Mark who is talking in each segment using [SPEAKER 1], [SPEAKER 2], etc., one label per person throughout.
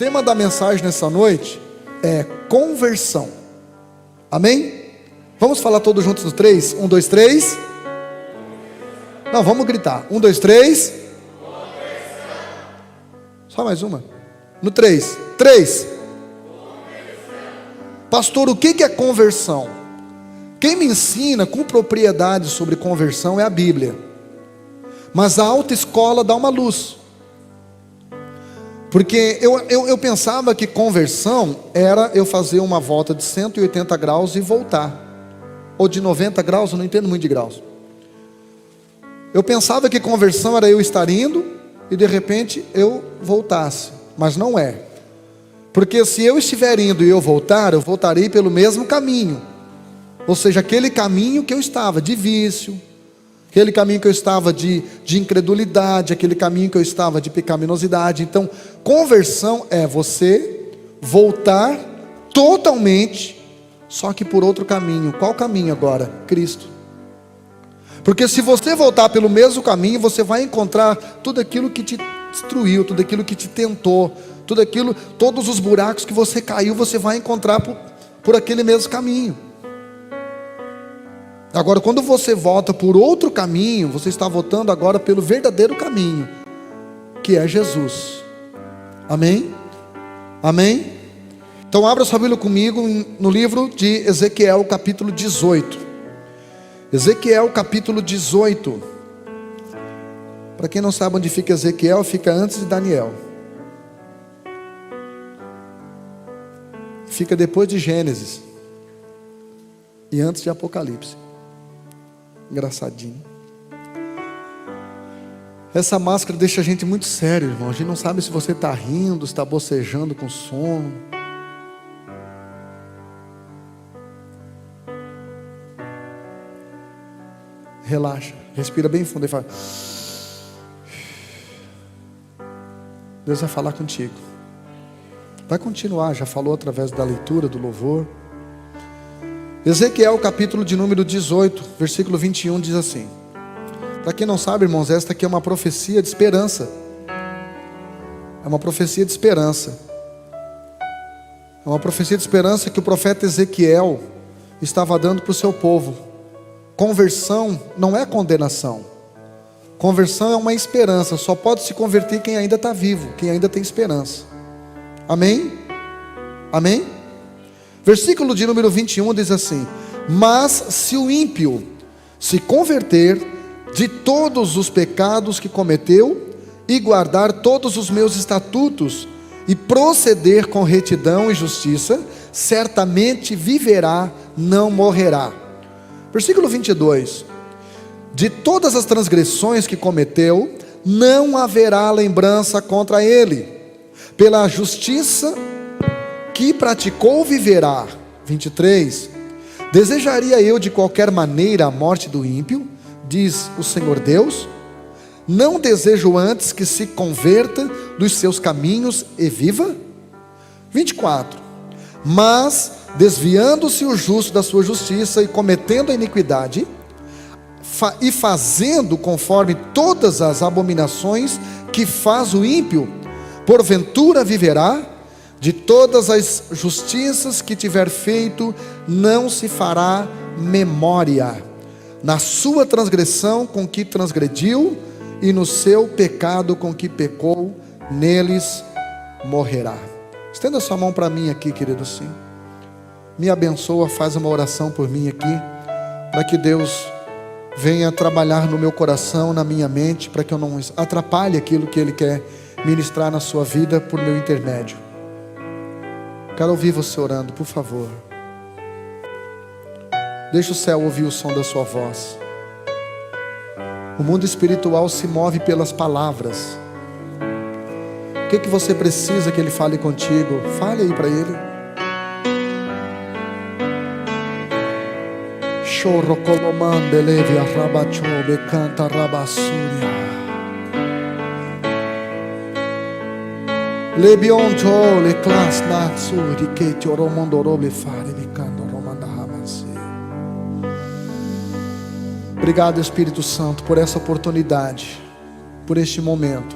[SPEAKER 1] tema da mensagem nessa noite é conversão. Amém? Vamos falar todos juntos no 3? 1, 2, 3. Não, vamos gritar. 1, 2, 3. Só mais uma. No 3. 3. Pastor, o que é conversão? Quem me ensina com propriedade sobre conversão é a Bíblia. Mas a autoescola dá uma luz. Porque eu pensava que conversão era eu fazer uma volta de 180 graus e voltar. Ou de 90 graus, eu não entendo muito de graus. Eu pensava que conversão era eu estar indo e de repente eu voltasse. Mas não é. Porque se eu estiver indo e eu voltarei pelo mesmo caminho. Ou seja, aquele caminho que eu estava de vício, aquele caminho que eu estava de incredulidade, aquele caminho que eu estava de pecaminosidade. Então, conversão é você voltar totalmente, só que por outro caminho. Qual caminho agora? Cristo. Porque se você voltar pelo mesmo caminho, você vai encontrar tudo aquilo que te destruiu, tudo aquilo que te tentou, todos os buracos que você caiu, você vai encontrar por aquele mesmo caminho. Agora, quando você volta por outro caminho, você está voltando agora pelo verdadeiro caminho, que é Jesus. Amém? Amém? Então abra sua Bíblia comigo no livro de Ezequiel, capítulo 18. Ezequiel, capítulo 18. Para quem não sabe onde fica Ezequiel, fica antes de Daniel. Fica depois de Gênesis e antes de Apocalipse. Engraçadinho. Essa máscara deixa a gente muito sério, irmão. A gente não sabe se você está rindo, se está bocejando com sono. Relaxa, respira bem fundo e fala. Deus vai falar contigo. Vai continuar, já falou através da leitura, do louvor. Ezequiel, capítulo de número 18, versículo 21, diz assim. Para quem não sabe, irmãos, esta aqui é uma profecia de esperança. É uma profecia de esperança. É uma profecia de esperança que o profeta Ezequiel estava dando para o seu povo. Conversão não é condenação. Conversão é uma esperança. Só pode se converter quem ainda está vivo, quem ainda tem esperança. Amém? Amém? Versículo de número 21 diz assim: mas se o ímpio se converter de todos os pecados que cometeu e guardar todos os meus estatutos e proceder com retidão e justiça, certamente viverá, não morrerá. Versículo 22: de todas as transgressões que cometeu, não haverá lembrança contra ele. Pela justiça que praticou viverá. 23: desejaria eu de qualquer maneira a morte do ímpio, diz o Senhor Deus? Não desejo antes que se converta dos seus caminhos e viva? 24: mas desviando-se o justo da sua justiça e cometendo a iniquidade, e fazendo conforme todas as abominações que faz o ímpio, porventura viverá? De todas as justiças que tiver feito, não se fará memória. Na sua transgressão com que transgrediu, e no seu pecado com que pecou, neles morrerá. Estenda sua mão para mim aqui, querido, sim. Me abençoa, faz uma oração por mim aqui, para que Deus venha trabalhar no meu coração, na minha mente, para que eu não atrapalhe aquilo que Ele quer ministrar na sua vida por meu intermédio. Quero ouvir você orando, por favor. Deixa o céu ouvir o som da sua voz. O mundo espiritual se move pelas palavras. O que você precisa que Ele fale contigo? Fale aí para Ele. Chorro colomande leve a rabachobe canta rabassúria. Le bionto le class natsuri che ti oromondorobe fare di canto romanda hamasi. Obrigado, Espírito Santo, por essa oportunidade, por este momento.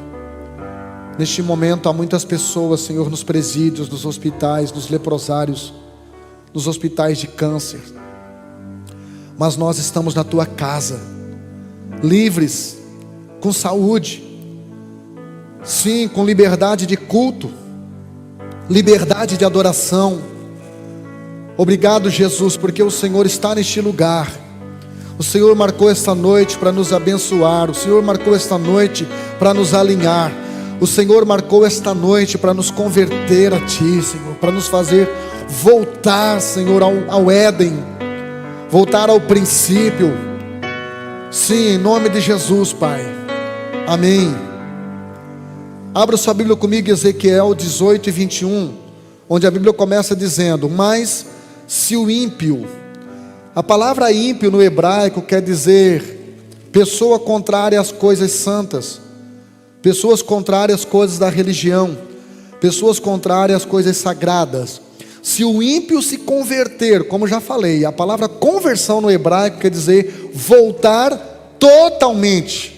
[SPEAKER 1] Neste momento há muitas pessoas, Senhor, nos presídios, nos hospitais, nos leprosários, nos hospitais de câncer. Mas nós estamos na Tua casa, livres, com saúde, sim, com liberdade de culto, liberdade de adoração. Obrigado, Jesus, porque o Senhor está neste lugar. O Senhor marcou esta noite para nos abençoar. O Senhor marcou esta noite para nos alinhar. O Senhor marcou esta noite para nos converter a Ti, Senhor, para nos fazer voltar, Senhor, ao Éden, voltar ao princípio. Sim, em nome de Jesus, Pai. Amém. Abra sua Bíblia comigo, Ezequiel 18 e 21, onde a Bíblia começa dizendo: mas se o ímpio, a palavra ímpio no hebraico quer dizer pessoa contrária às coisas santas, pessoas contrárias às coisas da religião, pessoas contrárias às coisas sagradas. Se o ímpio se converter, como já falei, a palavra conversão no hebraico quer dizer voltar totalmente.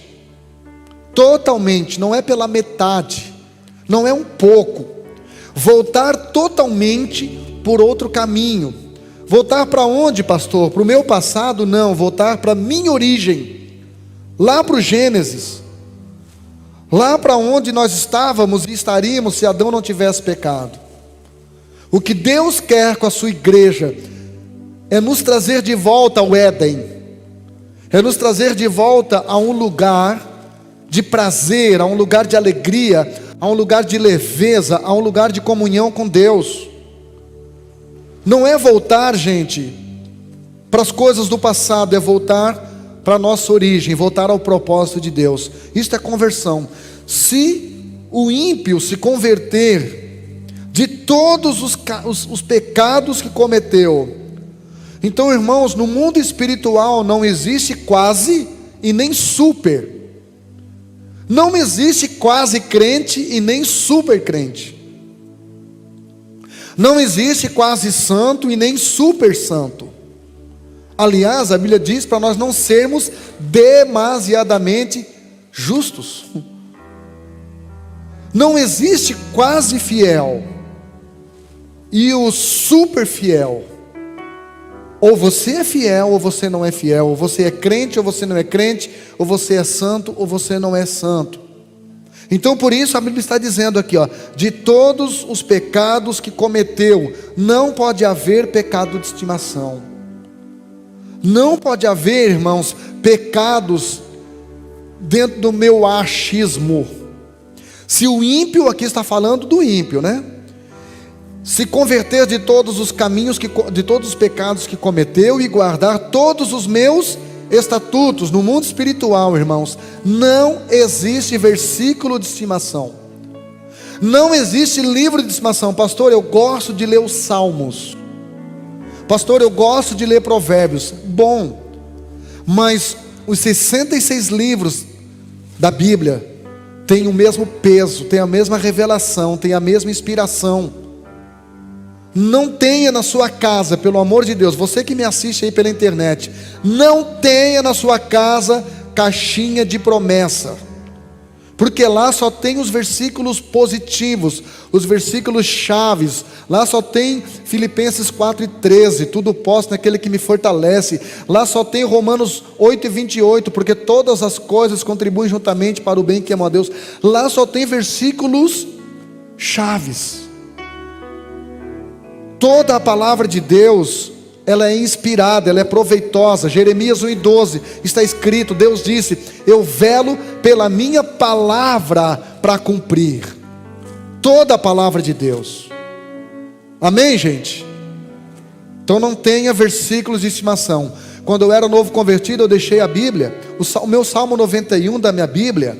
[SPEAKER 1] Totalmente, não é pela metade, não é um pouco. Voltar totalmente por outro caminho. Voltar para onde, pastor? Para o meu passado? Não, voltar para a minha origem, lá para o Gênesis, lá para onde nós estávamos e estaríamos se Adão não tivesse pecado. O que Deus quer com a sua igreja é nos trazer de volta ao Éden, é nos trazer de volta a um lugar de prazer, a um lugar de alegria, a um lugar de leveza, a um lugar de comunhão com Deus. Não é voltar, gente, para as coisas do passado, é voltar para a nossa origem, voltar ao propósito de Deus. Isto é conversão. Se o ímpio se converter de todos os pecados que cometeu, então, irmãos, no mundo espiritual não existe quase e nem super. Não existe quase crente e nem super crente. Não existe quase santo e nem super santo. Aliás, a Bíblia diz para nós não sermos demasiadamente justos. Não existe quase fiel e o super fiel. Ou você é fiel ou você não é fiel. Ou você é crente ou você não é crente. Ou você é santo ou você não é santo. Então por isso a Bíblia está dizendo aqui, ó, de todos os pecados que cometeu, não pode haver pecado de estimação. Não pode haver, irmãos, pecados dentro do meu achismo. Se o ímpio, aqui está falando do ímpio, né? Se converter de todos os caminhos, de todos os pecados que cometeu e guardar todos os meus estatutos. No mundo espiritual, irmãos, não existe versículo de estimação. Não existe livro de estimação. Pastor, eu gosto de ler os Salmos. Pastor, eu gosto de ler Provérbios. Bom, mas os 66 livros da Bíblia têm o mesmo peso, têm a mesma revelação, têm a mesma inspiração. Não tenha na sua casa, pelo amor de Deus, você que me assiste aí pela internet, não tenha na sua casa caixinha de promessa, porque lá só tem os versículos positivos, os versículos chaves. Lá só tem Filipenses 4:13, tudo posso naquele que me fortalece. Lá só tem Romanos 8:28, porque todas as coisas contribuem juntamente para o bem que ama a Deus. Lá só tem versículos chaves. Toda a palavra de Deus, ela é inspirada, ela é proveitosa. Jeremias 1:12 está escrito, Deus disse: eu velo pela minha palavra para cumprir. Toda a palavra de Deus. Amém, gente? Então não tenha versículos de estimação. Quando eu era novo convertido, eu deixei a Bíblia. O meu Salmo 91 da minha Bíblia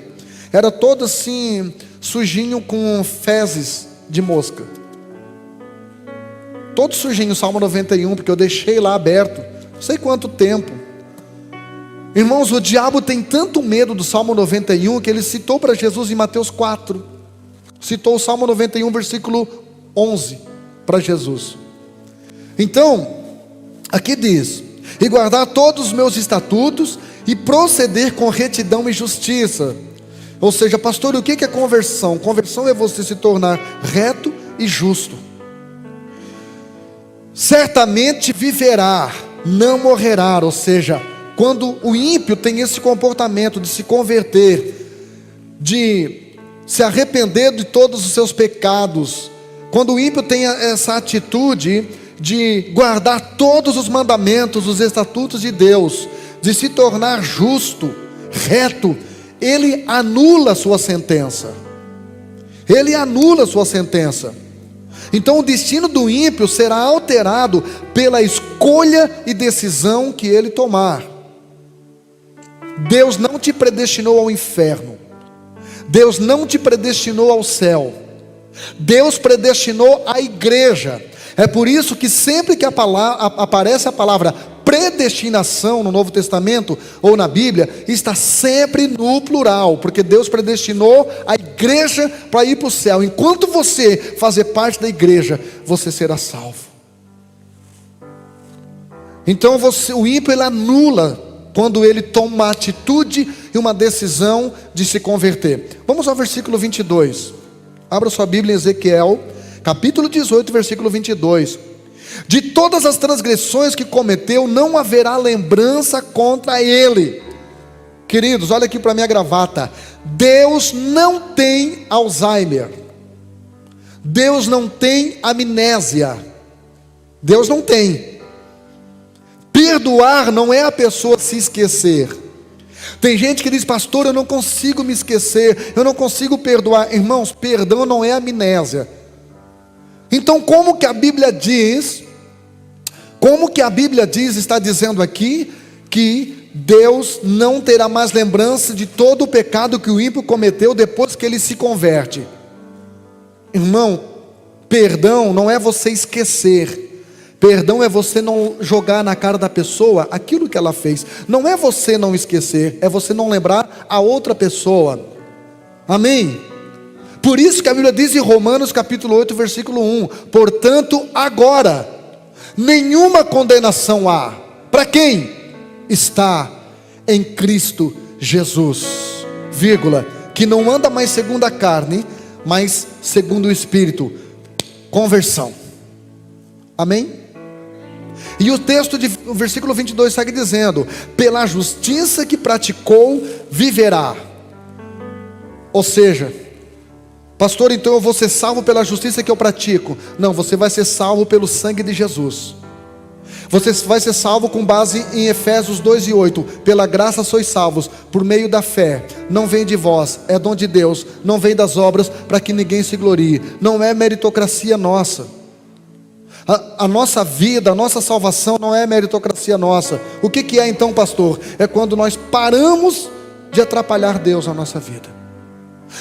[SPEAKER 1] era todo assim, sujinho com fezes de mosca. Todo sujinho o Salmo 91, porque eu deixei lá aberto, não sei quanto tempo. Irmãos, o diabo tem tanto medo do Salmo 91, que ele citou para Jesus em Mateus 4. Citou o Salmo 91, versículo 11, para Jesus. Então, aqui diz: e guardar todos os meus estatutos, e proceder com retidão e justiça. Ou seja, pastor, o que é conversão? Conversão é você se tornar reto e justo. Certamente viverá, não morrerá. Ou seja, quando o ímpio tem esse comportamento de se converter, de se arrepender de todos os seus pecados, quando o ímpio tem essa atitude de guardar todos os mandamentos, os estatutos de Deus, de se tornar justo, reto, ele anula a sua sentença. Ele anula a sua sentença. Então o destino do ímpio será alterado pela escolha e decisão que ele tomar. Deus não te predestinou ao inferno. Deus não te predestinou ao céu. Deus predestinou a igreja. É por isso que sempre que aparece a palavra predestinação no Novo Testamento ou na Bíblia, está sempre no plural, porque Deus predestinou a igreja para ir para o céu. Enquanto você fazer parte da igreja, você será salvo. Então o ímpio ele anula quando ele toma uma atitude e uma decisão de se converter. Vamos ao versículo 22. Abra sua Bíblia em Ezequiel, capítulo 18, versículo 22. De todas as transgressões que cometeu, não haverá lembrança contra ele. Queridos, olha aqui para minha gravata. Deus não tem Alzheimer. Deus não tem amnésia. Deus não tem. Perdoar não é a pessoa se esquecer. Tem gente que diz, pastor, eu não consigo me esquecer, eu não consigo perdoar. Irmãos, perdão não é amnésia. Então como que a Bíblia diz, está dizendo aqui, que Deus não terá mais lembrança de todo o pecado que o ímpio cometeu depois que ele se converte? Irmão, perdão não é você esquecer. Perdão é você não jogar na cara da pessoa aquilo que ela fez. Não é você não esquecer, é você não lembrar a outra pessoa. Amém? Por isso que a Bíblia diz em Romanos capítulo 8, versículo 1: portanto, agora, nenhuma condenação há. Para quem? Está em Cristo Jesus, vírgula, que não anda mais segundo a carne, mas segundo o Espírito. Conversão. Amém? E o texto o versículo 22 segue dizendo: pela justiça que praticou, viverá. Ou seja, pastor, então eu vou ser salvo pela justiça que eu pratico? Não, você vai ser salvo pelo sangue de Jesus. Você vai ser salvo com base em Efésios 2:8. Pela graça sois salvos, por meio da fé. Não vem de vós, é dom de Deus. Não vem das obras, para que ninguém se glorie. Não é meritocracia nossa. A nossa vida, a nossa salvação não é meritocracia nossa. O que é então, pastor? É quando nós paramos de atrapalhar Deus na nossa vida.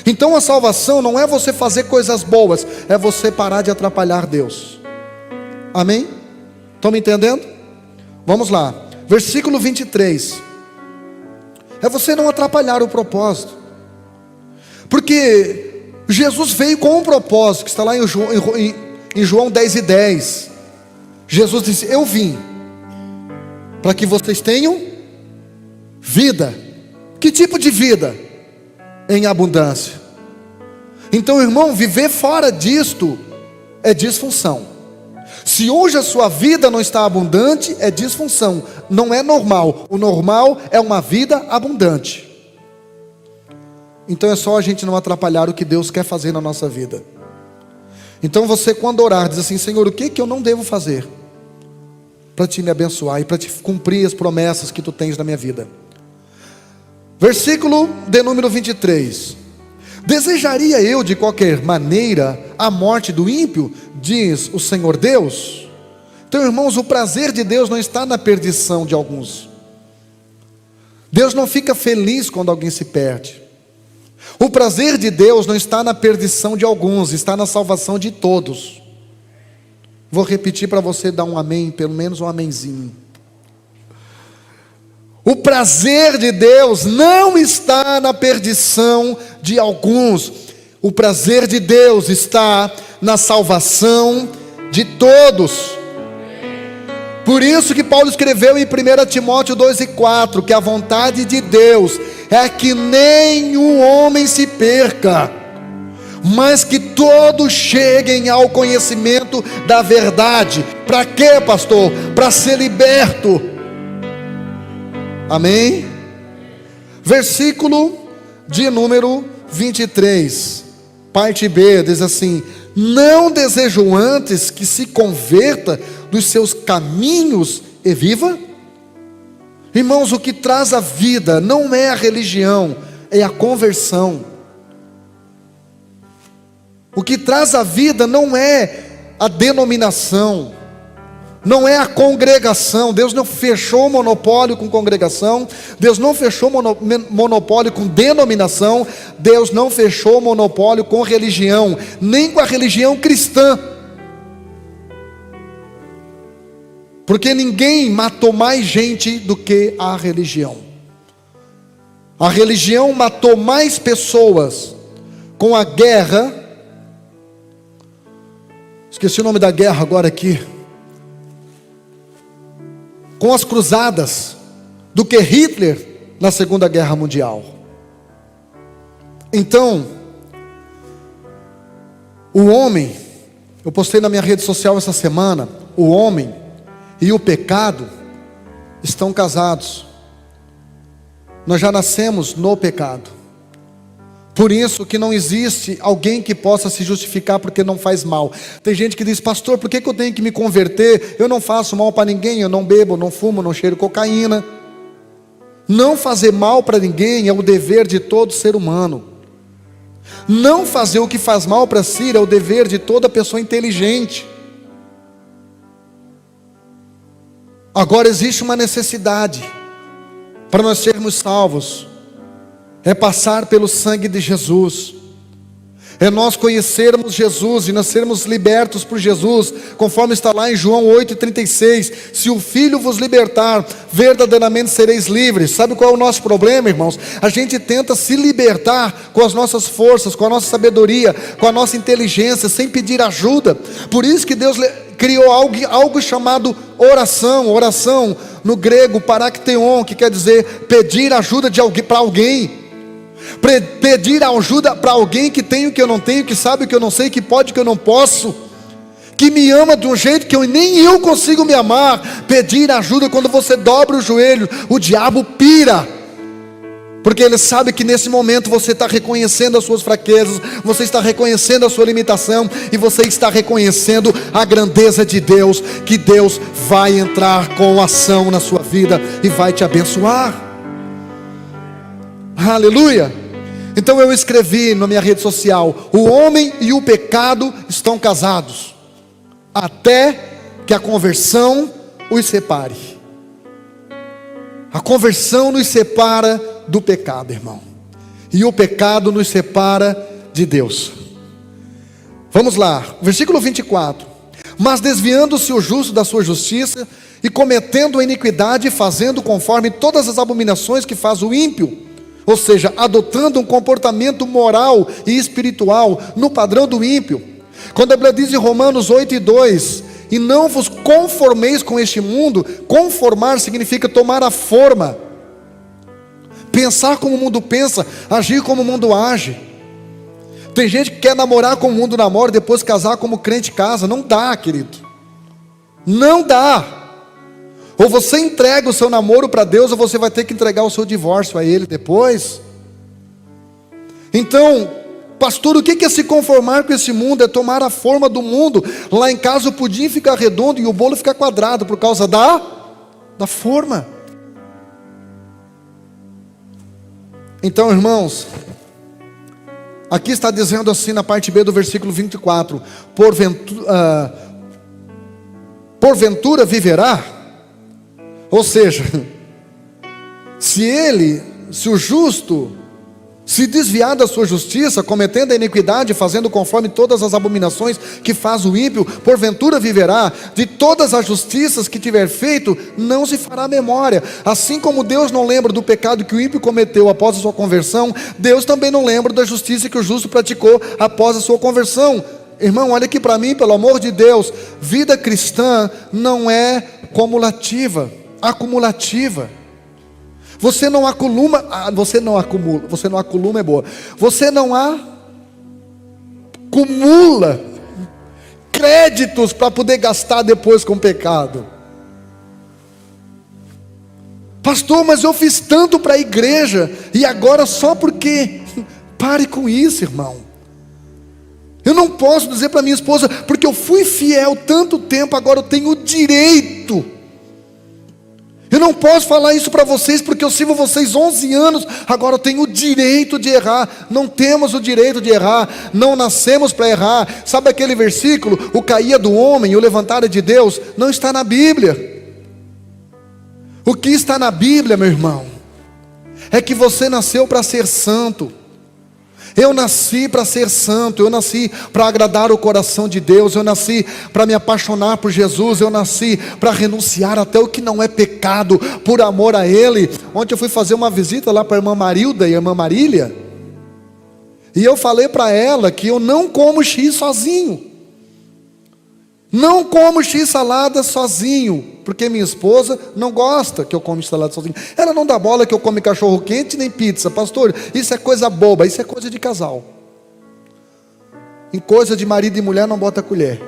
[SPEAKER 1] Então a salvação não é você fazer coisas boas, é você parar de atrapalhar Deus. Amém? Estão me entendendo? Vamos lá, versículo 23. É você não atrapalhar o propósito. Porque Jesus veio com um propósito, que está lá em João 10:10. Jesus disse: eu vim para que vocês tenham vida. Que tipo de vida? Em abundância. Então, irmão, viver fora disto é disfunção. Se hoje a sua vida não está abundante, é disfunção, não é normal. O normal é uma vida abundante. Então é só a gente não atrapalhar o que Deus quer fazer na nossa vida. Então você, quando orar, diz assim: Senhor, o que eu não devo fazer para te me abençoar e para te cumprir as promessas que tu tens na minha vida? Versículo de número 23. Desejaria eu de qualquer maneira a morte do ímpio, diz o Senhor Deus? Então, irmãos, o prazer de Deus não está na perdição de alguns. Deus não fica feliz quando alguém se perde. O prazer de Deus não está na perdição de alguns, está na salvação de todos. Vou repetir para você dar um amém, pelo menos um amenzinho. O prazer de Deus não está na perdição de alguns. O prazer de Deus está na salvação de todos. Por isso que Paulo escreveu em 1 Timóteo 2:4, que a vontade de Deus é que nenhum homem se perca, mas que todos cheguem ao conhecimento da verdade. Para quê, pastor? Para ser liberto. Amém? Versículo de número 23, parte B, diz assim: não desejo antes que se converta dos seus caminhos e viva? Irmãos, o que traz a vida não é a religião, é a conversão. O que traz a vida não é a denominação, não é a congregação. Deus não fechou monopólio com congregação, Deus não fechou monopólio com denominação, Deus não fechou monopólio com religião, nem com a religião cristã. Porque ninguém matou mais gente do que a religião. A religião matou mais pessoas com a guerra. Esqueci o nome da guerra agora aqui. Com as cruzadas, do que Hitler na Segunda Guerra Mundial. Então, o homem, eu postei na minha rede social essa semana, o homem e o pecado estão casados. Nós já nascemos no pecado. Por isso que não existe alguém que possa se justificar porque não faz mal. Tem gente que diz: pastor, por que eu tenho que me converter? Eu não faço mal para ninguém, eu não bebo, não fumo, não cheiro cocaína. Não fazer mal para ninguém é o dever de todo ser humano. Não fazer o que faz mal para si é o dever de toda pessoa inteligente. Agora existe uma necessidade para nós sermos salvos. É passar pelo sangue de Jesus, é nós conhecermos Jesus e nós sermos libertos por Jesus, conforme está lá em João 8,36, se o Filho vos libertar, verdadeiramente sereis livres. Sabe qual é o nosso problema, irmãos? A gente tenta se libertar com as nossas forças, com a nossa sabedoria, com a nossa inteligência, sem pedir ajuda. Por isso que Deus criou algo chamado oração. Oração no grego parakteon, que quer dizer pedir ajuda para alguém. Pedir ajuda para alguém que tem o que eu não tenho, que sabe o que eu não sei, que pode o que eu não posso, que me ama de um jeito que nem eu consigo me amar. Pedir ajuda, quando você dobra o joelho, o diabo pira, porque ele sabe que nesse momento você está reconhecendo as suas fraquezas, você está reconhecendo a sua limitação, e você está reconhecendo a grandeza de Deus, que Deus vai entrar com ação na sua vida e vai te abençoar. Aleluia. Então eu escrevi na minha rede social: o homem e o pecado estão casados, até que a conversão os separe. A conversão nos separa do pecado, irmão, e o pecado nos separa de Deus. Vamos lá, versículo 24: mas desviando-se o justo da sua justiça, e cometendo a iniquidade, fazendo conforme todas as abominações que faz o ímpio, ou seja, adotando um comportamento moral e espiritual no padrão do ímpio. Quando a Bíblia diz em Romanos 8:2, e não vos conformeis com este mundo, conformar significa tomar a forma, pensar como o mundo pensa, agir como o mundo age. Tem gente que quer namorar como o mundo namora, depois casar como o crente casa. Não dá, querido, não dá. Ou você entrega o seu namoro para Deus, ou você vai ter que entregar o seu divórcio a Ele depois. Então, pastor, o que é se conformar com esse mundo? É tomar a forma do mundo. Lá em casa o pudim fica redondo e o bolo fica quadrado, por causa da forma. Então, irmãos, aqui está dizendo assim na parte B do versículo 24: porventura viverá? Ou seja, se o justo se desviar da sua justiça, cometendo a iniquidade, fazendo conforme todas as abominações que faz o ímpio, porventura viverá. De todas as justiças que tiver feito, não se fará memória. Assim como Deus não lembra do pecado que o ímpio cometeu após a sua conversão, Deus também não lembra da justiça que o justo praticou após a sua conversão. Irmão, olha aqui para mim, pelo amor de Deus. Vida cristã não é acumulativa. Você não acumula, você não acumula é boa. Você não acumula créditos para poder gastar depois com pecado. Pastor, mas eu fiz tanto para a igreja e agora só porque... Pare com isso, irmão. Eu não posso dizer para minha esposa, porque eu fui fiel tanto tempo, agora eu tenho o direito. Eu não posso falar isso para vocês, porque eu sirvo vocês 11 anos, agora eu tenho o direito de errar. Não temos o direito de errar, não nascemos para errar. Sabe aquele versículo, o cair do homem e o levantar é de Deus? Não está na Bíblia. O que está na Bíblia, meu irmão, é que você nasceu para ser santo. Eu nasci para ser santo, eu nasci para agradar o coração de Deus, eu nasci para me apaixonar por Jesus, eu nasci para renunciar até o que não é pecado, por amor a Ele. Ontem eu fui fazer uma visita lá para a irmã Marilda e a irmã Marília, e eu falei para ela que eu não como X sozinho, não como X salada sozinho, porque minha esposa não gosta que eu come salada sozinho. Ela não dá bola que eu come cachorro quente nem pizza. Pastor, isso é coisa boba, isso é coisa de casal. Em coisa de marido e mulher não bota colher.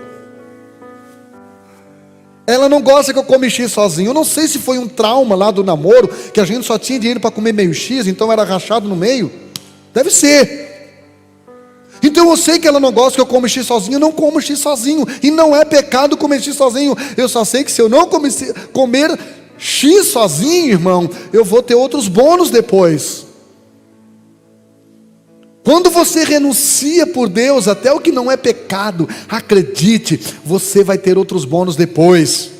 [SPEAKER 1] Ela não gosta que eu come X sozinho. Eu não sei se foi um trauma lá do namoro, que a gente só tinha dinheiro para comer meio X, então era rachado no meio. Deve ser. Então eu sei que ela não gosta que eu como X sozinho, eu não como X sozinho, e não é pecado comer X sozinho. Eu só sei que se eu não comer X sozinho, irmão, eu vou ter outros bônus depois. Quando você renuncia por Deus até o que não é pecado, acredite, você vai ter outros bônus depois.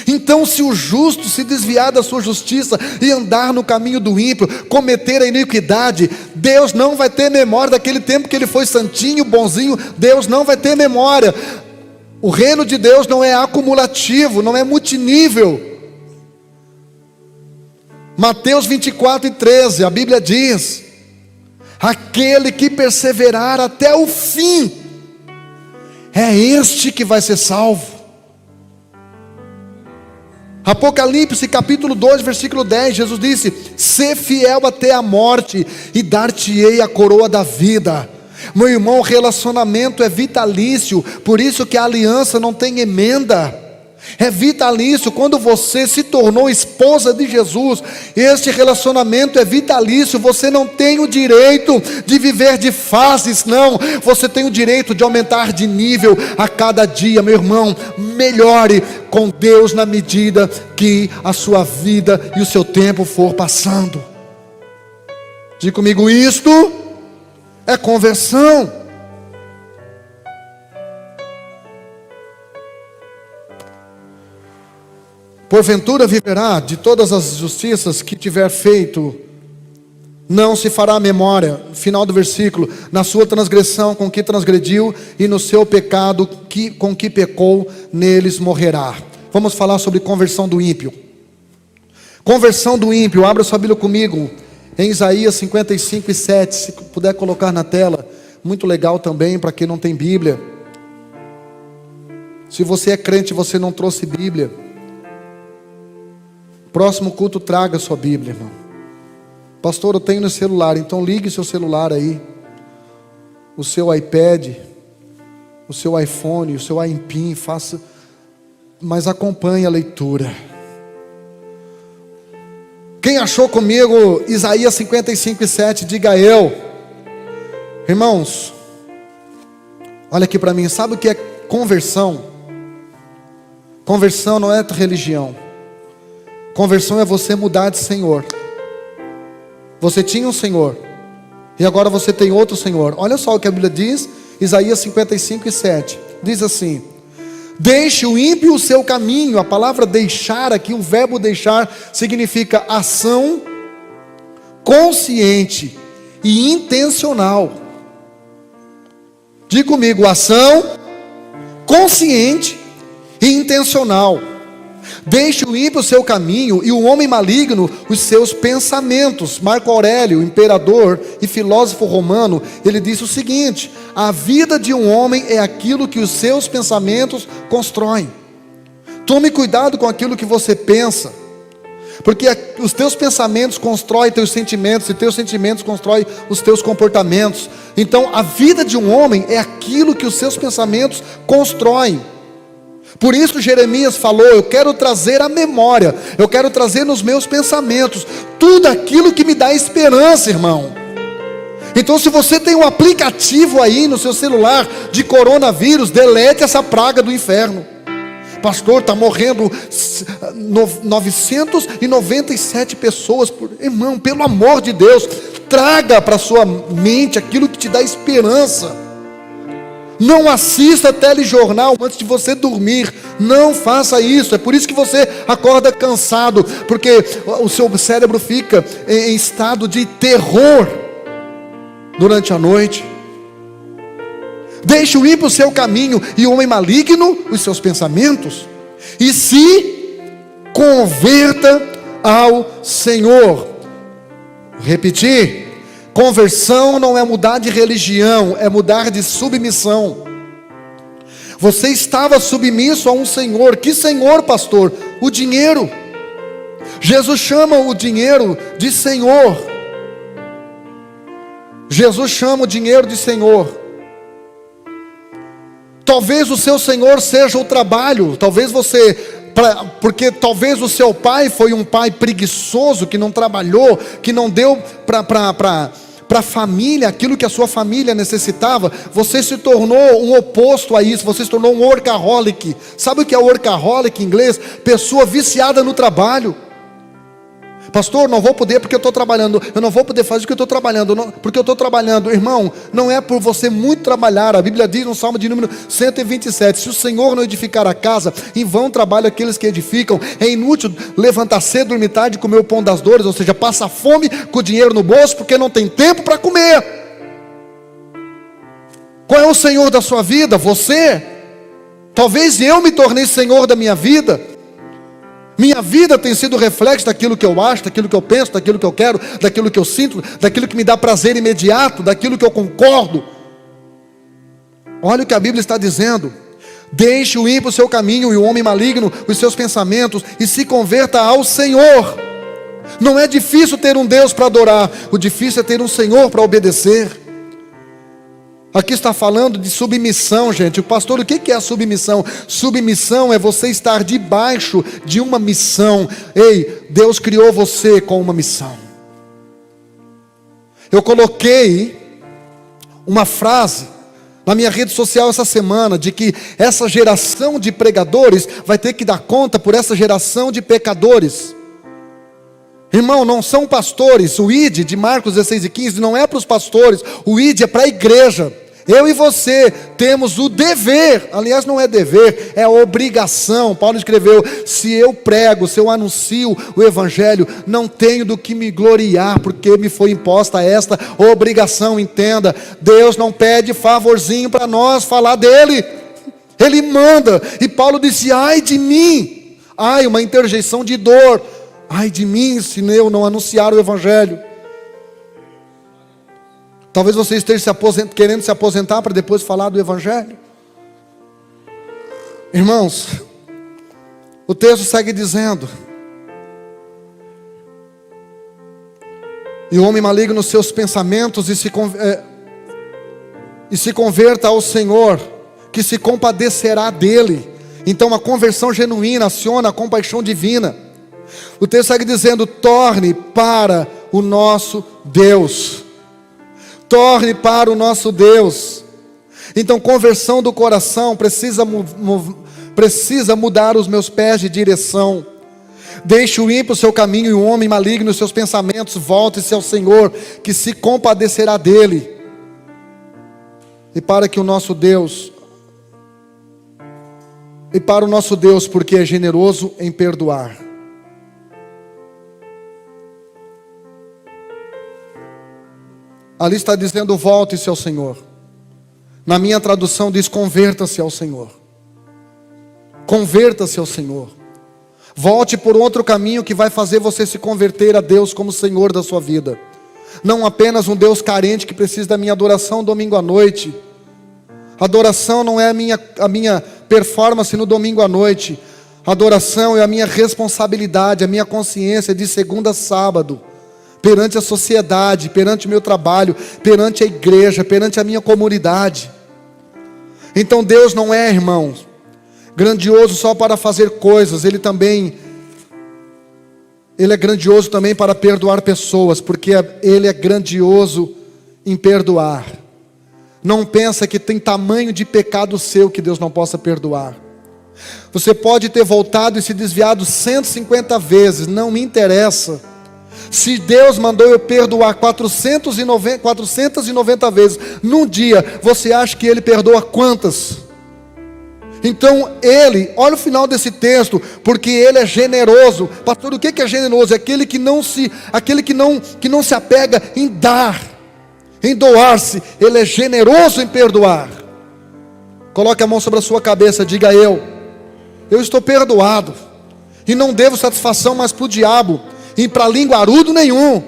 [SPEAKER 1] Então, se o justo se desviar da sua justiça e andar no caminho do ímpio, cometer a iniquidade, Deus não vai ter memória daquele tempo que ele foi santinho, bonzinho. Deus não vai ter memória. O reino de Deus não é acumulativo, não é multinível. Mateus 24:13, a Bíblia diz: aquele que perseverar até o fim, é este que vai ser salvo. Apocalipse capítulo 2, versículo 10, Jesus disse: sê fiel até a morte, e dar-te-ei a coroa da vida. Meu irmão, o relacionamento é vitalício, por isso que a aliança não tem emenda. É vitalício. Quando você se tornou esposa de Jesus, este relacionamento é vitalício. Você não tem o direito de viver de fases, não. Você tem o direito de aumentar de nível a cada dia. Meu irmão, melhore com Deus na medida que a sua vida e o seu tempo for passando. Diga comigo, isto é conversão. Porventura viverá de todas as justiças que tiver feito, não se fará memória. Final do versículo: na sua transgressão com que transgrediu, e no seu pecado com que pecou, neles morrerá. Vamos falar sobre conversão do ímpio. Conversão do ímpio. Abra sua Bíblia comigo em Isaías 55:7, se puder colocar na tela. Muito legal também para quem não tem Bíblia. Se você é crente e você não trouxe Bíblia, próximo culto traga sua Bíblia, irmão. Pastor, eu tenho no celular. Então ligue seu celular aí, o seu iPad, o seu iPhone, o seu iPin, faça, mas acompanhe a leitura. Quem achou comigo Isaías 55:7, diga eu. Irmãos, olha aqui para mim. Sabe o que é conversão? Conversão não é religião. Conversão é você mudar de Senhor. Você tinha um Senhor e agora você tem outro Senhor. Olha só o que a Bíblia diz, Isaías 55:7. Diz assim: deixe o ímpio o seu caminho. A palavra deixar aqui, o verbo deixar, significa ação consciente e intencional. Diga comigo, ação consciente e intencional. Deixe o ímpio o seu caminho e o homem maligno os seus pensamentos. Marco Aurélio, imperador e filósofo romano, ele disse o seguinte: a vida de um homem é aquilo que os seus pensamentos constroem. Tome cuidado com aquilo que você pensa, Porque os teus pensamentos constroem teus sentimentos, e teus sentimentos constroem os teus comportamentos. Então a vida de um homem é aquilo que os seus pensamentos constroem. Por isso Jeremias falou: eu quero trazer à memória, eu quero trazer nos meus pensamentos tudo aquilo que me dá esperança, irmão. Então, se você tem um aplicativo aí no seu celular de coronavírus, delete essa praga do inferno. Pastor, está morrendo 997 pessoas. Irmão, pelo amor de Deus, traga para a sua mente aquilo que te dá esperança. Não assista telejornal antes de você dormir. Não faça isso. É por isso que você acorda cansado, porque o seu cérebro fica em estado de terror durante a noite. Deixe o ímpio o seu caminho e o homem maligno os seus pensamentos, e se converta ao Senhor. Repetir: conversão não é mudar de religião, é mudar de submissão. Você estava submisso a um senhor. Que senhor, pastor? O dinheiro. Jesus chama o dinheiro de senhor. Jesus chama o dinheiro de senhor. Talvez o seu senhor seja o trabalho. Talvez você, porque talvez o seu pai foi um pai preguiçoso, que não trabalhou, que não deu para a família aquilo que a sua família necessitava. Você se tornou um oposto a isso. Você se tornou um workaholic. Sabe o que é workaholic em inglês? Pessoa viciada no trabalho. Pastor, não vou poder porque eu estou trabalhando. Eu não vou poder fazer porque eu estou trabalhando, porque eu estou trabalhando. Irmão, não é por você muito trabalhar. A Bíblia diz no Salmo de número 127: se o Senhor não edificar a casa, em vão trabalham aqueles que edificam. É inútil levantar cedo, dormir tarde, comer o pão das dores. Ou seja, passa fome com o dinheiro no bolso, porque não tem tempo para comer. Qual é o Senhor da sua vida? Você. Talvez eu me tornei Senhor da minha vida. Minha vida tem sido reflexo daquilo que eu acho, daquilo que eu penso, daquilo que eu quero, daquilo que eu sinto, daquilo que me dá prazer imediato, daquilo que eu concordo. Olha o que a Bíblia está dizendo: deixe o ímpio o seu caminho e o homem maligno os seus pensamentos, e se converta ao Senhor. Não é difícil ter um Deus para adorar, o difícil é ter um Senhor para obedecer. Aqui está falando de submissão, gente. Pastor, o que é a submissão? Submissão é você estar debaixo de uma missão. Ei, Deus criou você com uma missão. Eu coloquei uma frase na minha rede social essa semana, de que essa geração de pregadores vai ter que dar conta por essa geração de pecadores. Irmão, não são pastores. O ID de Marcos 16:15 não é para os pastores. O ID é para a igreja. Eu e você temos o dever, aliás não é dever, é obrigação. Paulo escreveu: se eu prego, se eu anuncio o evangelho, não tenho do que me gloriar, porque me foi imposta esta obrigação. Entenda, Deus não pede favorzinho para nós falar dele, Ele manda. E Paulo disse: ai de mim, ai, uma interjeição de dor, ai de mim se eu não anunciar o evangelho. Talvez você esteja querendo se aposentar para depois falar do evangelho. Irmãos, o texto segue dizendo: e o homem maligno nos seus pensamentos, e se converta ao Senhor, que se compadecerá dele. Então a conversão genuína aciona a compaixão divina. O texto segue dizendo: torne para o nosso Deus. Torne para o nosso Deus. Então, conversão do coração precisa mudar os meus pés de direção. Deixe o ímpio o seu caminho e o homem maligno os seus pensamentos. Volte-se ao Senhor, que se compadecerá dele. E para o nosso Deus, porque é generoso em perdoar. Ali está dizendo: volte-se ao Senhor. Na minha tradução diz: converta-se ao Senhor. Converta-se ao Senhor. Volte por outro caminho que vai fazer você se converter a Deus como Senhor da sua vida. Não apenas um Deus carente que precisa da minha adoração domingo à noite. Adoração não é a minha performance no domingo à noite. A adoração é a minha responsabilidade, a minha consciência de segunda a sábado, perante a sociedade, perante o meu trabalho, perante a igreja, perante a minha comunidade. Então Deus não é, irmãos, grandioso só para fazer coisas, Ele é grandioso também para perdoar pessoas, porque Ele é grandioso em perdoar. Não pensa que tem tamanho de pecado seu que Deus não possa perdoar. Você pode ter voltado e se desviado 150 vezes, não me interessa. Se Deus mandou eu perdoar 490 vezes num dia, você acha que Ele perdoa quantas? Então Ele, olha o final desse texto, porque Ele é generoso. Pastor, o que é generoso? É aquele que não se apega em dar, em doar-se. Ele é generoso em perdoar. Coloque a mão sobre a sua cabeça, diga: eu estou perdoado, e não devo satisfação mais para o diabo, e para linguarudo nenhum.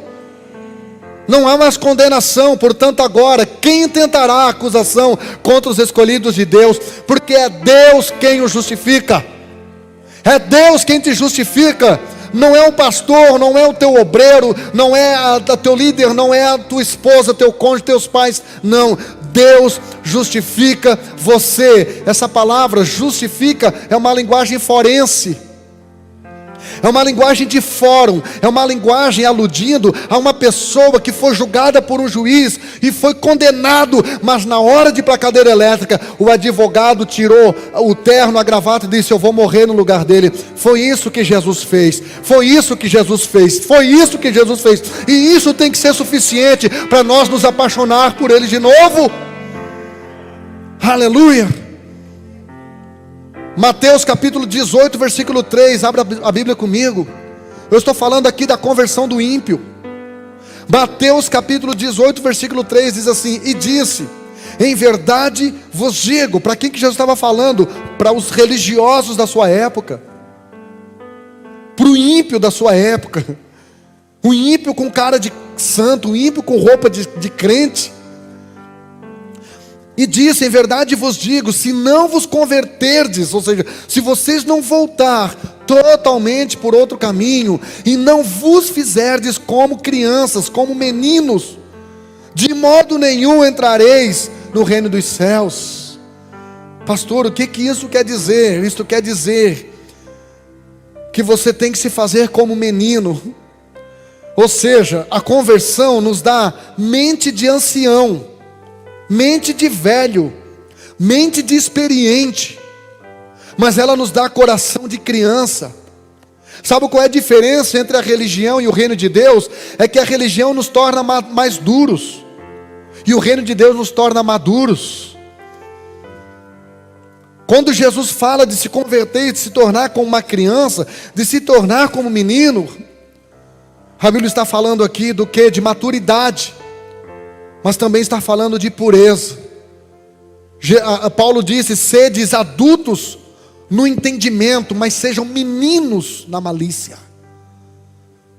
[SPEAKER 1] Não há mais condenação. Portanto agora, quem tentará acusação contra os escolhidos de Deus? Porque é Deus quem os justifica. É Deus quem te justifica. Não é o pastor, não é o teu obreiro, não é teu líder, não é a tua esposa, teu cônjuge, teus pais. Não, Deus justifica você. Essa palavra justifica é uma linguagem forense, é uma linguagem de fórum, é uma linguagem aludindo a uma pessoa que foi julgada por um juiz e foi condenado, mas na hora de ir para a cadeira elétrica, o advogado tirou o terno, a gravata e disse: eu vou morrer no lugar dele. Foi isso que Jesus fez, foi isso que Jesus fez, foi isso que Jesus fez, e isso tem que ser suficiente para nós nos apaixonar por Ele de novo. Aleluia. Mateus capítulo 18, versículo 3, abra a Bíblia comigo. Eu estou falando aqui da conversão do ímpio. Mateus capítulo 18, versículo 3 diz assim: e disse: em verdade vos digo. Para quem que Jesus estava falando? Para os religiosos da sua época, para o ímpio da sua época, o ímpio com cara de santo, o ímpio com roupa de crente. E disse: em verdade vos digo, se não vos converterdes, ou seja, se vocês não voltar totalmente por outro caminho, e não vos fizerdes como crianças, como meninos, de modo nenhum entrareis no reino dos céus. Pastor, o que isso quer dizer? Isto quer dizer que você tem que se fazer como menino. Ou seja, a conversão nos dá mente de ancião, mente de velho, mente de experiente, mas ela nos dá coração de criança. Sabe qual é a diferença entre a religião e o reino de Deus? É que a religião nos torna mais duros, e o reino de Deus nos torna maduros. Quando Jesus fala de se converter e de se tornar como uma criança, de se tornar como um menino, a Bíblia está falando aqui do que? De maturidade, mas também está falando de pureza. Paulo disse: sedes adultos no entendimento, mas sejam meninos na malícia.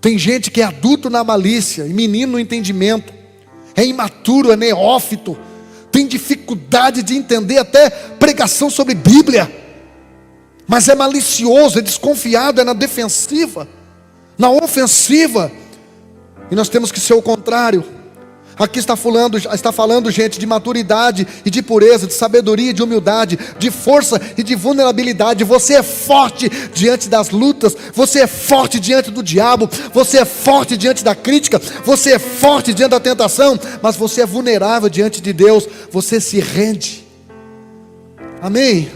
[SPEAKER 1] Tem gente que é adulto na malícia e menino no entendimento, é imaturo, é neófito, tem dificuldade de entender até pregação sobre Bíblia, mas é malicioso, é desconfiado, é na defensiva, na ofensiva. E nós temos que ser o contrário. Aqui está falando, gente, de maturidade e de pureza, de sabedoria e de humildade, de força e de vulnerabilidade. Você é forte diante das lutas, você é forte diante do diabo, você é forte diante da crítica, você é forte diante da tentação, mas você é vulnerável diante de Deus, você se rende. Amém?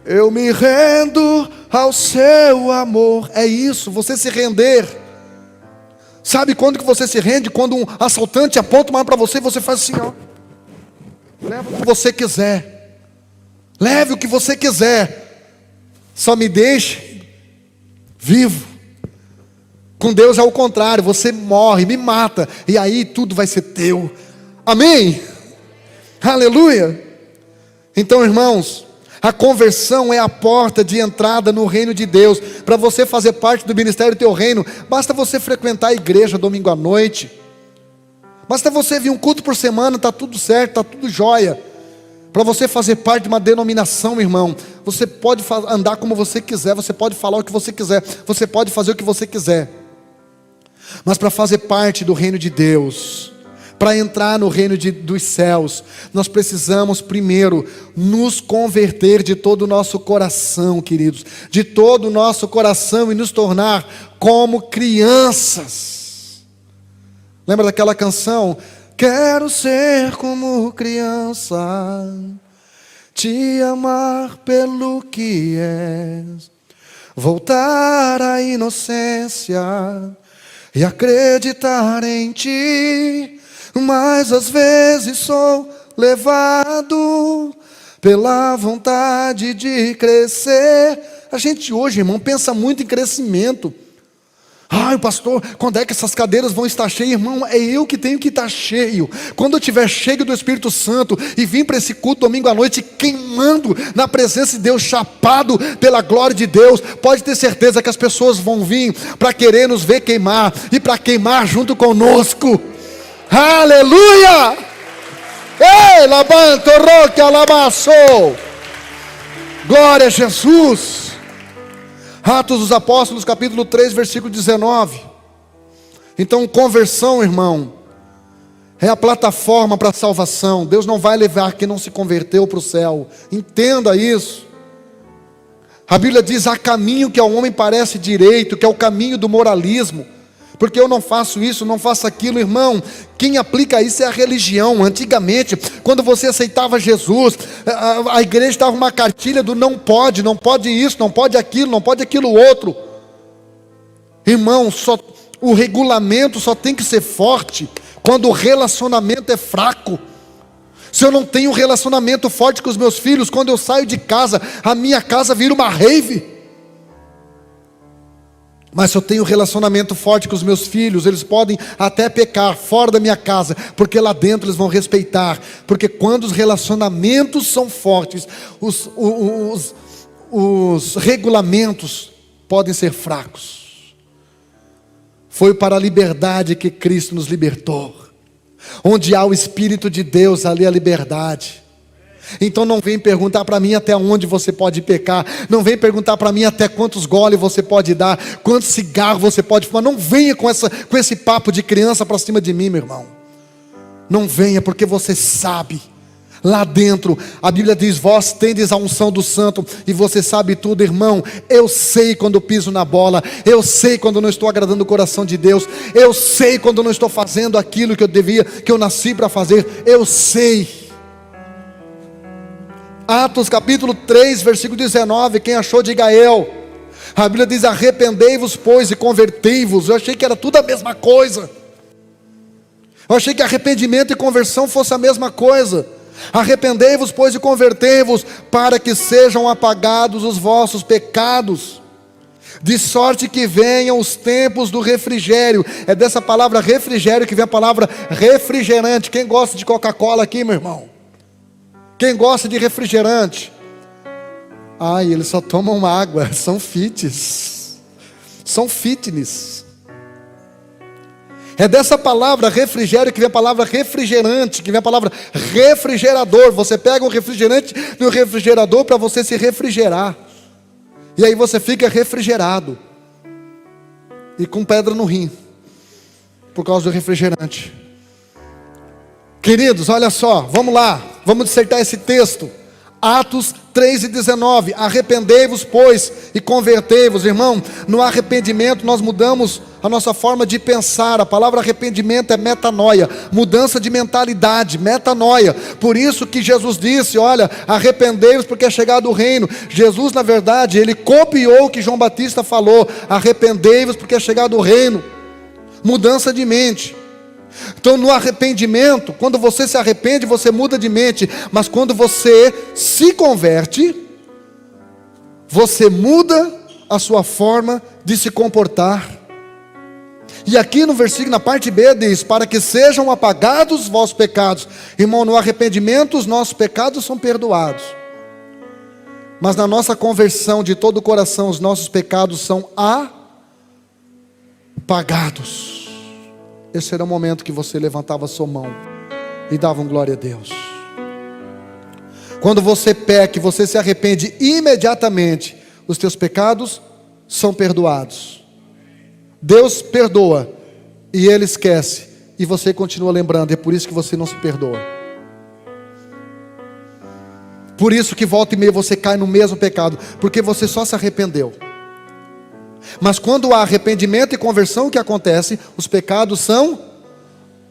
[SPEAKER 1] Eu me rendo ao seu amor. É isso, você se render. Sabe quando que você se rende? Quando um assaltante aponta uma arma para você, você faz assim, ó. Leva o que você quiser. Leve o que você quiser. Só me deixe vivo. Com Deus é o contrário. Você morre, me mata, e aí tudo vai ser teu. Amém? Aleluia. Então, irmãos, a conversão é a porta de entrada no reino de Deus. Para você fazer parte do ministério do teu reino, basta você frequentar a igreja domingo à noite, basta você vir um culto por semana, está tudo certo, está tudo jóia. Para você fazer parte de uma denominação, irmão, Você pode andar como você quiser, você pode falar o que você quiser, você pode fazer o que você quiser. Mas para fazer parte do reino de Deus, para entrar no reino dos céus, nós precisamos primeiro nos converter de todo o nosso coração, queridos, de todo o nosso coração, e nos tornar como crianças. Lembra daquela canção? Quero ser como criança, te amar pelo que és, voltar à inocência e acreditar em ti. Mas às vezes sou levado pela vontade de crescer. A gente hoje, irmão, pensa muito em crescimento. Ai, pastor, quando é que essas cadeiras vão estar cheias? Irmão, é eu que tenho que estar cheio. Quando eu estiver cheio do Espírito Santo e vim para esse culto domingo à noite queimando na presença de Deus, chapado pela glória de Deus, pode ter certeza que as pessoas vão vir para querer nos ver queimar e para queimar junto conosco. Aleluia! Ei, labanto, roque, alabaçou. Glória a Jesus. Atos dos Apóstolos, capítulo 3, versículo 19. Então, conversão, irmão, é a plataforma para a salvação. Deus não vai levar quem não se converteu para o céu. Entenda isso. A Bíblia diz: há caminho que ao homem parece direito, que é o caminho do moralismo. Porque eu não faço isso, não faço aquilo, irmão. Quem aplica isso é a religião. Antigamente, quando você aceitava Jesus, a igreja dava uma cartilha do não pode isso, não pode aquilo outro. Irmão, o regulamento só tem que ser forte quando o relacionamento é fraco. Se eu não tenho um relacionamento forte com os meus filhos, quando eu saio de casa, a minha casa vira uma rave. Mas se eu tenho um relacionamento forte com os meus filhos, eles podem até pecar fora da minha casa, porque lá dentro eles vão respeitar. Porque quando os relacionamentos são fortes, os regulamentos podem ser fracos. Foi para a liberdade que Cristo nos libertou. Onde há o Espírito de Deus, ali há liberdade. Então não vem perguntar para mim até onde você pode pecar. Não vem perguntar para mim até quantos goles você pode dar, quantos cigarros você pode fumar. Não venha com esse papo de criança para cima de mim, meu irmão. Não venha, porque você sabe. Lá dentro, a Bíblia diz: vós tendes a unção do santo, e você sabe tudo, irmão. Eu sei quando eu piso na bola. Eu sei quando eu não estou agradando o coração de Deus. Eu sei quando eu não estou fazendo aquilo que eu nasci para fazer. Eu sei. Atos capítulo 3, versículo 19, quem achou diga eu. A Bíblia diz: arrependei-vos pois e convertei-vos. Eu achei que era tudo a mesma coisa. Eu achei que arrependimento e conversão fosse a mesma coisa. Arrependei-vos pois e convertei-vos, para que sejam apagados os vossos pecados, de sorte que venham os tempos do refrigério. É dessa palavra refrigério que vem a palavra refrigerante. Quem gosta de Coca-Cola aqui, meu irmão? Quem gosta de refrigerante? Ai, eles só tomam água, são fitness. É dessa palavra refrigério que vem a palavra refrigerante, que vem a palavra refrigerador. Você pega um refrigerante no refrigerador para você se refrigerar. E aí você fica refrigerado. E com pedra no rim, por causa do refrigerante. Queridos, olha só, vamos lá. Vamos dissertar esse texto. Atos 3:19. Arrependei-vos, pois, e convertei-vos. Irmão, no arrependimento nós mudamos a nossa forma de pensar. A palavra arrependimento é metanoia, mudança de mentalidade, metanoia. Por isso que Jesus disse: olha, arrependei-vos porque é chegado o reino. Jesus, na verdade, ele copiou o que João Batista falou: arrependei-vos porque é chegado o reino. Mudança de mente. Então no arrependimento, quando você se arrepende, você muda de mente. Mas quando você se converte, você muda a sua forma de se comportar. E aqui no versículo, na parte B, diz: para que sejam apagados os vossos pecados. Irmão, no arrependimento os nossos pecados são perdoados. Mas na nossa conversão de todo o coração, os nossos pecados são apagados. Esse era o momento que você levantava a sua mão e dava glória a Deus. Quando você peca e você se arrepende imediatamente, os teus pecados são perdoados. Deus perdoa e Ele esquece, e você continua lembrando. É por isso que você não se perdoa. Por isso que volta e meia você cai no mesmo pecado, porque você só se arrependeu. Mas quando há arrependimento e conversão, o que acontece? Os pecados são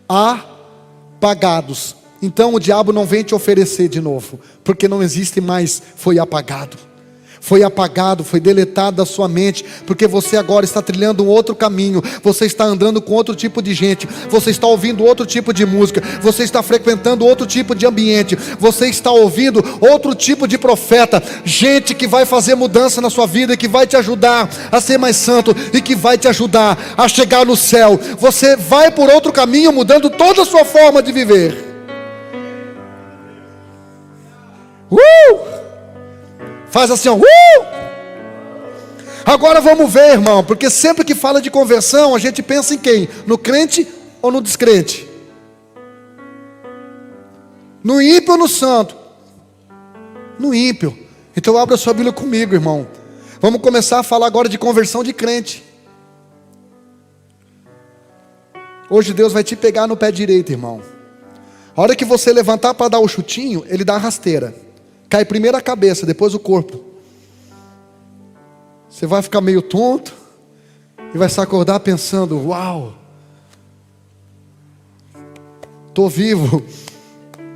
[SPEAKER 1] apagados. Então o diabo não vem te oferecer de novo, porque não existe mais, foi apagado. Foi apagado, foi deletado da sua mente, porque você agora está trilhando um outro caminho, você está andando com outro tipo de gente, você está ouvindo outro tipo de música, você está frequentando outro tipo de ambiente, você está ouvindo outro tipo de profeta, gente que vai fazer mudança na sua vida, que vai te ajudar a ser mais santo, e que vai te ajudar a chegar no céu. Você vai por outro caminho, mudando toda a sua forma de viver. Faz assim, ó. Agora vamos ver, irmão, porque sempre que fala de conversão, a gente pensa em quem? No crente ou no descrente? No ímpio ou no santo? No ímpio. Então abra sua Bíblia comigo, irmão. Vamos começar a falar agora de conversão de crente. Hoje Deus vai te pegar no pé direito, irmão. A hora que você levantar para dar o chutinho, Ele dá a rasteira. Cai primeiro a cabeça, depois o corpo. Você vai ficar meio tonto e vai se acordar pensando: uau, estou vivo,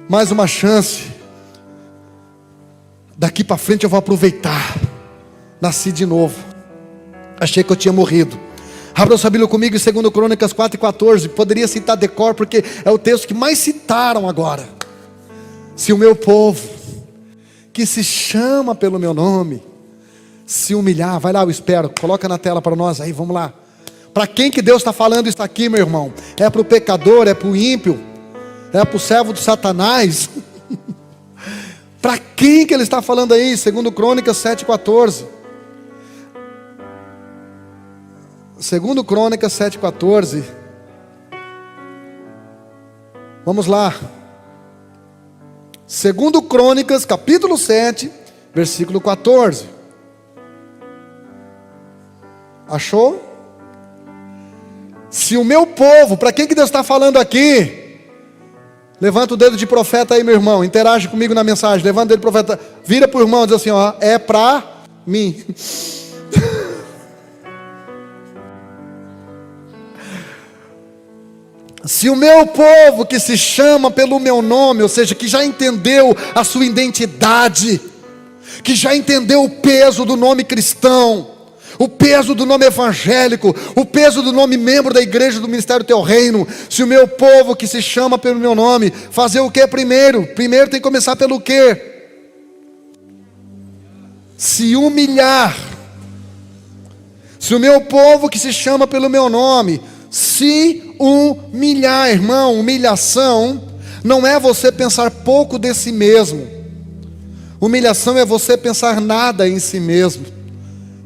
[SPEAKER 1] mais uma chance. Daqui para frente eu vou aproveitar. Nasci de novo. Achei que eu tinha morrido. Abra sua Bíblia comigo em 2 Crônicas 4:14. Poderia citar de cor, porque é o texto que mais citaram agora. Se o meu povo, que se chama pelo meu nome, se humilhar. Vai lá, eu espero, coloca na tela para nós aí, vamos lá. Para quem que Deus está falando isso aqui, meu irmão? É para o pecador, é para o ímpio, é para o servo de Satanás? Para quem que Ele está falando aí? 2 Crônicas 7:14. 2 Crônicas 7:14. Vamos lá. 2 Crônicas, capítulo 7, versículo 14. Achou? Se o meu povo, para quem que Deus está falando aqui? Levanta o dedo de profeta aí, meu irmão. Interage comigo na mensagem. Levanta o dedo de profeta. Vira para o irmão e diz assim, ó, é para mim. Se o meu povo que se chama pelo meu nome, ou seja, que já entendeu a sua identidade, que já entendeu o peso do nome cristão, o peso do nome evangélico, o peso do nome membro da igreja do Ministério Teu Reino, se o meu povo que se chama pelo meu nome, fazer o que primeiro? Primeiro tem que começar pelo quê? Se humilhar. Se o meu povo que se chama pelo meu nome se humilhar, irmão, humilhação não é você pensar pouco de si mesmo. Humilhação é você pensar nada em si mesmo,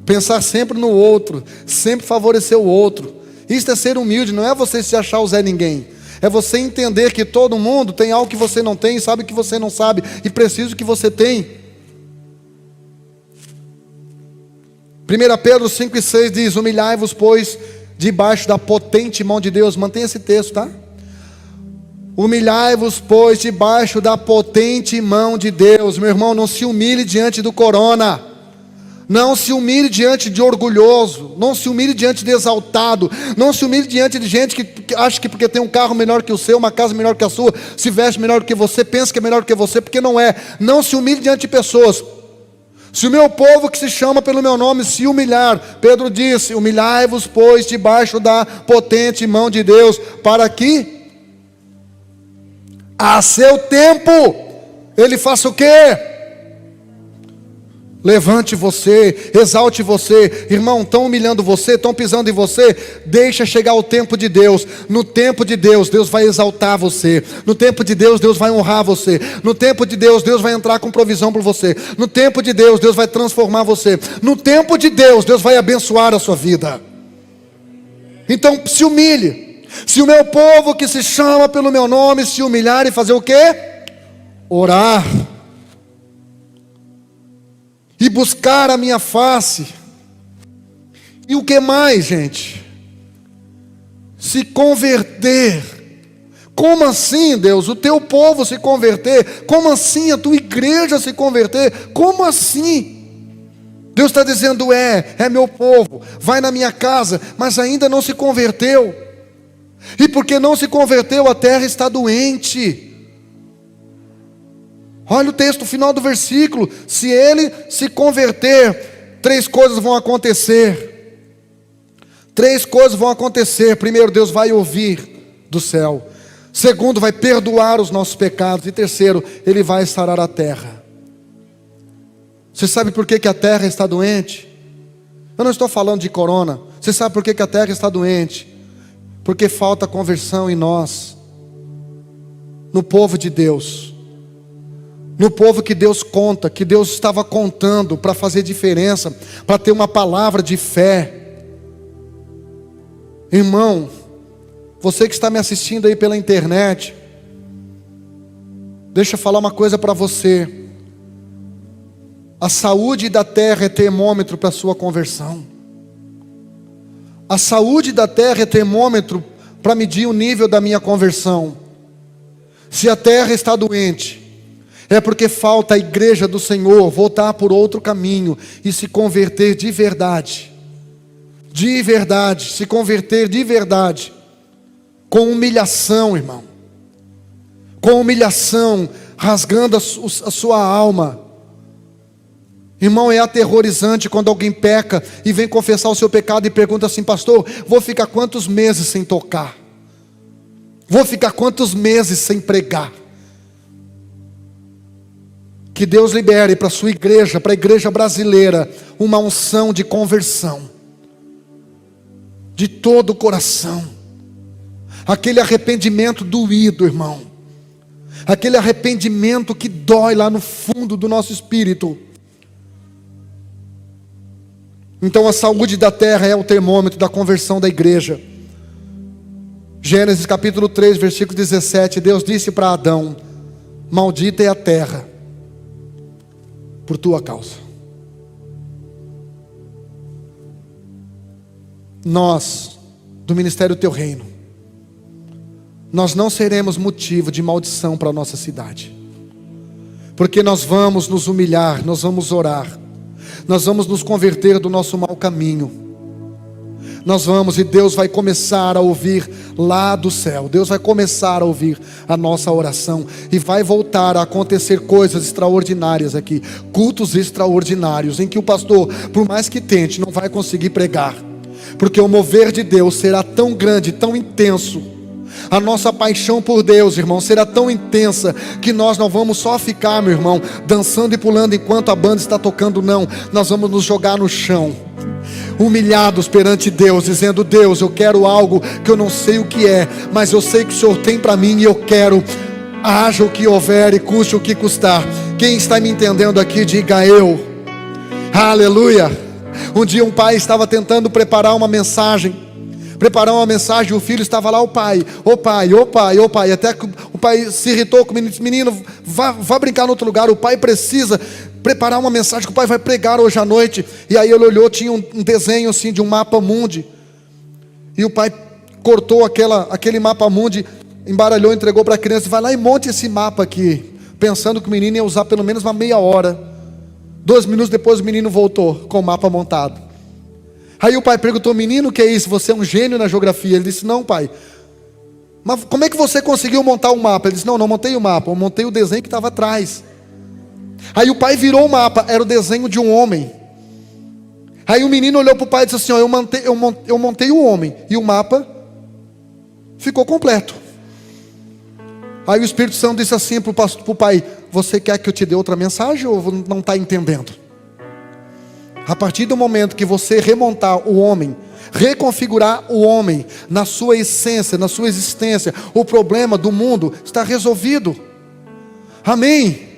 [SPEAKER 1] pensar sempre no outro, sempre favorecer o outro. Isso é ser humilde, não é você se achar o Zé Ninguém. É você entender que todo mundo tem algo que você não tem, sabe que você não sabe, e precisa que você tem. 1 Pedro 5:6 diz, humilhai-vos, pois, debaixo da potente mão de Deus. Mantenha esse texto, tá? Humilhai-vos, pois, debaixo da potente mão de Deus. Meu irmão, não se humilhe diante do corona. Não se humilhe diante de orgulhoso. Não se humilhe diante de exaltado. Não se humilhe diante de gente que acha que porque tem um carro melhor que o seu, uma casa melhor que a sua, se veste melhor do que você, pensa que é melhor do que você, porque não é. Não se humilhe diante de pessoas. Se o meu povo que se chama pelo meu nome se humilhar, Pedro disse, humilhai-vos, pois, debaixo da potente mão de Deus, para que a seu tempo Ele faça o quê? Levante você, exalte você. Irmão, estão humilhando você, estão pisando em você. Deixa chegar o tempo de Deus. No tempo de Deus, Deus vai exaltar você. No tempo de Deus, Deus vai honrar você. No tempo de Deus, Deus vai entrar com provisão por você. No tempo de Deus, Deus vai transformar você. No tempo de Deus, Deus vai abençoar a sua vida. Então se humilhe. Se o meu povo que se chama pelo meu nome se humilhar e fazer o quê? Orar. buscar a minha face. E o que mais, gente? Se converter. Como assim, Deus? O teu povo se converter? Como assim a tua igreja se converter? Como assim? Deus está dizendo, é meu povo, vai na minha casa, mas ainda não se converteu. E porque não se converteu, a terra está doente. Olha o texto final do versículo. Se ele se converter, 3 coisas vão acontecer. 3 coisas vão acontecer. Primeiro, Deus vai ouvir do céu. Segundo, vai perdoar os nossos pecados. E terceiro, Ele vai sarar a terra. Você sabe por que a terra está doente? Eu não estou falando de corona. Você sabe por que a terra está doente? Porque falta conversão em nós, no povo de Deus, no povo que Deus conta, que Deus estava contando para fazer diferença, para ter uma palavra de fé. Irmão, você que está me assistindo aí pela internet, deixa eu falar uma coisa para você. A saúde da terra é termômetro para a sua conversão. A saúde da terra é termômetro para medir o nível da minha conversão. Se a terra está doente, é porque falta a igreja do Senhor voltar por outro caminho e se converter de verdade. De verdade, se converter de verdade. Com humilhação, irmão. Com humilhação, rasgando a sua alma. Irmão, é aterrorizante quando alguém peca e vem confessar o seu pecado e pergunta assim: pastor, vou ficar quantos meses sem tocar? Vou ficar quantos meses sem pregar? Que Deus libere para a sua igreja, para a igreja brasileira, uma unção de conversão, de todo o coração, aquele arrependimento doído, irmão, aquele arrependimento que dói lá no fundo do nosso espírito. Então a saúde da terra é o termômetro da conversão da igreja. Gênesis capítulo 3, versículo 17, Deus disse para Adão: maldita é a terra por tua causa. Nós, do Ministério Teu Reino, nós não seremos motivo de maldição para a nossa cidade, porque nós vamos nos humilhar, nós vamos orar, nós vamos nos converter do nosso mau caminho. Nós vamos, e Deus vai começar a ouvir lá do céu. Deus vai começar a ouvir a nossa oração. E vai voltar a acontecer coisas extraordinárias aqui. Cultos extraordinários, em que o pastor, por mais que tente, não vai conseguir pregar. Porque o mover de Deus será tão grande, tão intenso. A nossa paixão por Deus, irmão, será tão intensa que nós não vamos só ficar, meu irmão, dançando e pulando enquanto a banda está tocando, não. Nós vamos nos jogar no chão, humilhados perante Deus, dizendo: Deus, eu quero algo que eu não sei o que é, mas eu sei que o Senhor tem para mim e eu quero. Haja o que houver e custe o que custar. Quem está me entendendo aqui, diga eu. Aleluia. Um dia um pai estava tentando preparar uma mensagem, o filho estava lá: ô pai, até que o pai se irritou com o menino: vá brincar em outro lugar, o pai precisa preparar uma mensagem que o pai vai pregar hoje à noite. E aí ele olhou, tinha um desenho assim de um mapa mundi, e o pai cortou aquele mapa mundi, embaralhou, entregou para a criança: vai lá e monte esse mapa aqui, pensando que o menino ia usar pelo menos uma meia hora. 2 minutos depois o menino voltou com o mapa montado. Aí o pai perguntou: menino, o que é isso? Você é um gênio na geografia? Ele disse: não, pai. Mas como é que você conseguiu montar o mapa? Ele disse: não montei o mapa, eu montei o desenho que estava atrás. Aí o pai virou o mapa, era o desenho de um homem. Aí o menino olhou para o pai e disse assim: eu montei o homem, e o mapa ficou completo. Aí o Espírito Santo disse assim para o pai: você quer que eu te dê outra mensagem ou não está entendendo? A partir do momento que você remontar o homem, reconfigurar o homem na sua essência, na sua existência, o problema do mundo está resolvido. Amém?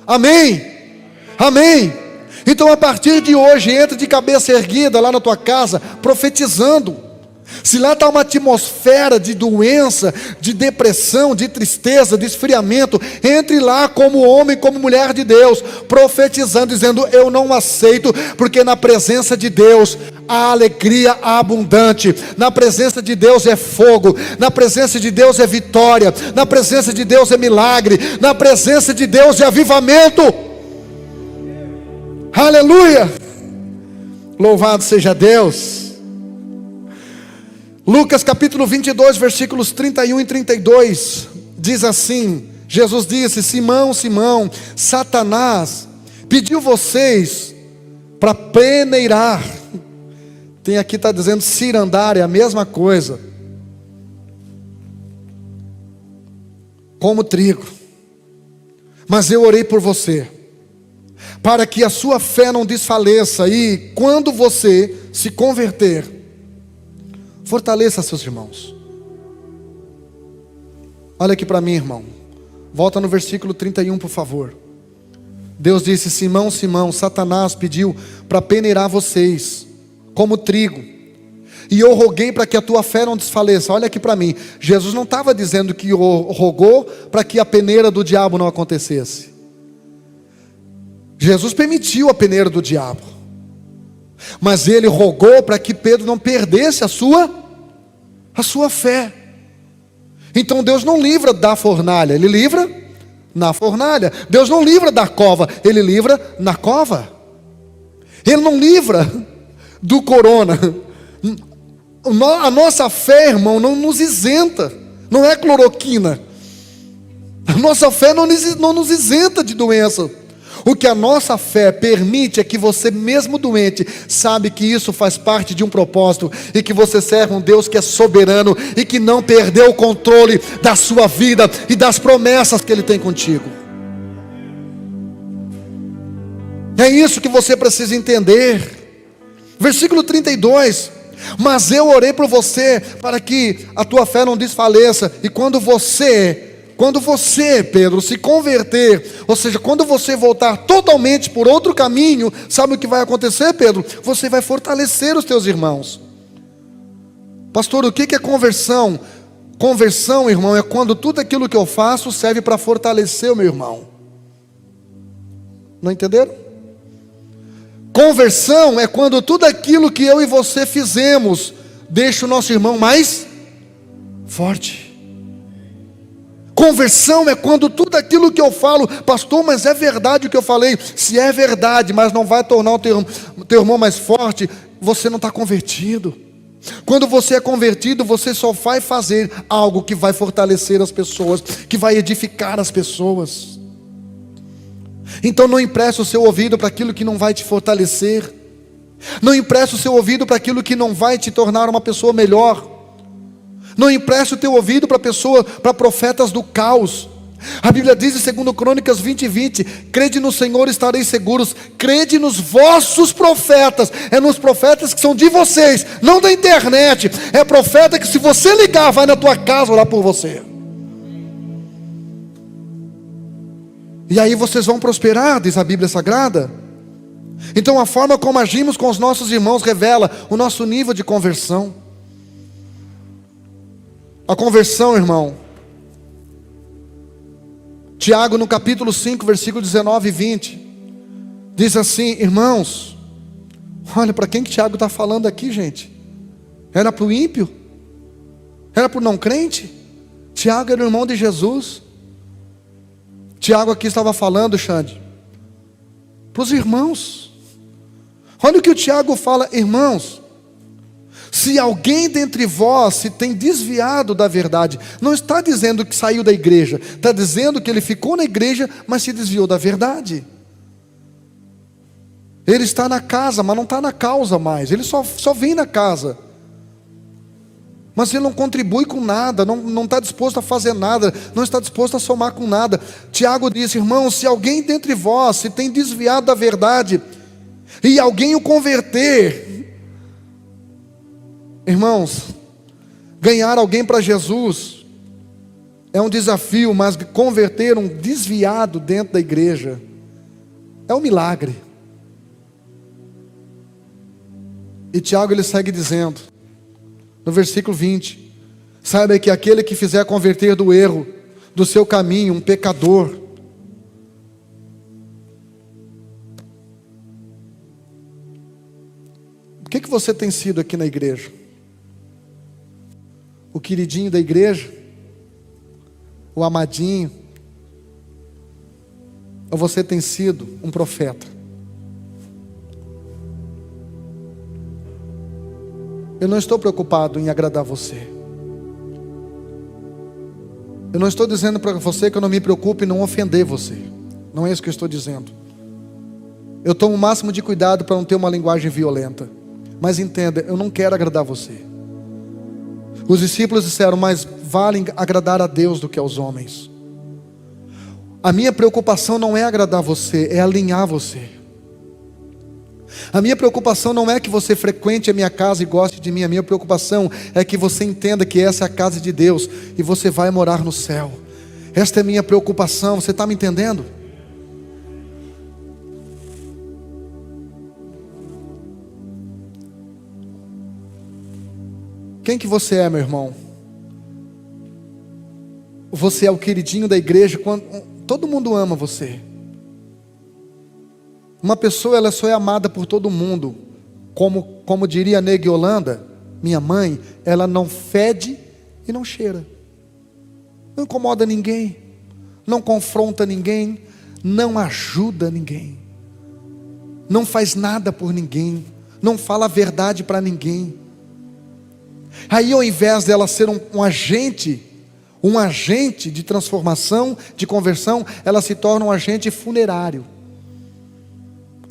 [SPEAKER 1] Amém? Amém? Então a partir de hoje, entra de cabeça erguida lá na tua casa, profetizando. Se lá está uma atmosfera de doença, de depressão, de tristeza, de esfriamento, entre lá como homem, como mulher de Deus, profetizando, dizendo: eu não aceito, porque na presença de Deus há alegria abundante, na presença de Deus é fogo, na presença de Deus é vitória, na presença de Deus é milagre, na presença de Deus é avivamento. Aleluia! Louvado seja Deus. Lucas capítulo 22, versículos 31 e 32, diz assim: Jesus disse: Simão, Simão, Satanás pediu vocês para peneirar. Tem aqui, está dizendo cirandar, é a mesma coisa, como trigo. Mas eu orei por você, para que a sua fé não desfaleça, e quando você se converter, fortaleça seus irmãos. Olha aqui para mim, irmão. Volta no versículo 31, por favor. Deus disse: Simão, Simão, Satanás pediu para peneirar vocês como trigo, e eu roguei para que a tua fé não desfaleça. Olha aqui para mim. Jesus não estava dizendo que rogou para que a peneira do diabo não acontecesse. Jesus permitiu a peneira do diabo, mas ele rogou para que Pedro não perdesse a sua fé. Então Deus não livra da fornalha, Ele livra na fornalha. Deus não livra da cova, Ele livra na cova. Ele não livra do corona. A nossa fé, irmão, não nos isenta, não é cloroquina. A nossa fé não nos isenta de doença. O que a nossa fé permite é que você, mesmo doente, sabe que isso faz parte de um propósito, e que você serve um Deus que é soberano e que não perdeu o controle da sua vida e das promessas que Ele tem contigo. É isso que você precisa entender. Versículo 32: mas eu orei por você para que a tua fé não desfaleça, e quando você, Pedro, se converter, ou seja, quando você voltar totalmente por outro caminho, sabe o que vai acontecer, Pedro? Você vai fortalecer os teus irmãos. Pastor, o que é conversão? Conversão, irmão, é quando tudo aquilo que eu faço serve para fortalecer o meu irmão. Não entenderam? Conversão é quando tudo aquilo que eu e você fizemos deixa o nosso irmão mais forte. Conversão é quando tudo aquilo que eu falo: pastor, mas é verdade o que eu falei. Se é verdade, mas não vai tornar o teu irmão mais forte, você não está convertido. Quando você é convertido, você só vai fazer algo que vai fortalecer as pessoas, que vai edificar as pessoas. Então não empreste o seu ouvido para aquilo que não vai te fortalecer. Não empreste o seu ouvido para aquilo que não vai te tornar uma pessoa melhor. Não empreste o teu ouvido para profetas do caos. A Bíblia diz em 2 Crônicas 20:20: crede no Senhor e estareis seguros. Crede nos vossos profetas. É nos profetas que são de vocês, não da internet. É profeta que, se você ligar, vai na tua casa orar por você. E aí vocês vão prosperar, diz a Bíblia Sagrada. Então a forma como agimos com os nossos irmãos revela o nosso nível de conversão. A conversão, irmão, Tiago no capítulo 5, versículo 19 e 20, diz assim: irmãos, olha para quem que Tiago está falando aqui, gente. Era para o ímpio? Era para o não crente? Tiago era o irmão de Jesus. Tiago aqui estava falando, Xande, para os irmãos. Olha o que o Tiago fala: irmãos, se alguém dentre vós se tem desviado da verdade, não está dizendo que saiu da igreja, está dizendo que ele ficou na igreja, mas se desviou da verdade. Ele está na casa, mas não está na causa mais. Ele só vem na casa, mas ele não contribui com nada, não está disposto a fazer nada, não está disposto a somar com nada. Tiago disse: irmãos, se alguém dentre vós se tem desviado da verdade, e alguém o converter, irmãos, ganhar alguém para Jesus é um desafio, mas converter um desviado dentro da igreja é um milagre. E Tiago ele segue dizendo: no versículo 20. Saiba que aquele que fizer converter do erro, do seu caminho, um pecador. O que você tem sido aqui na igreja? O queridinho da igreja? O amadinho? Ou você tem sido um profeta? Eu não estou preocupado em agradar você. Eu não estou dizendo para você que eu não me preocupe em não ofender você. Não é isso que eu estou dizendo. Eu tomo o máximo de cuidado para não ter uma linguagem violenta. Mas entenda, eu não quero agradar você. Os discípulos disseram, mas vale agradar a Deus do que aos homens. A minha preocupação não é agradar você, é alinhar você. A minha preocupação não é que você frequente a minha casa e goste de mim. A minha preocupação é que você entenda que essa é a casa de Deus e você vai morar no céu. Esta é a minha preocupação, você está me entendendo? Quem que você é, meu irmão? Você é o queridinho da igreja, quando todo mundo ama você. Uma pessoa, ela só é amada por todo mundo, como diria a Nega Holanda, minha mãe, ela não fede e não cheira, não incomoda ninguém, não confronta ninguém, não ajuda ninguém, não faz nada por ninguém, não fala a verdade para ninguém. Aí, ao invés dela ser um agente de transformação, de conversão, ela se torna um agente funerário.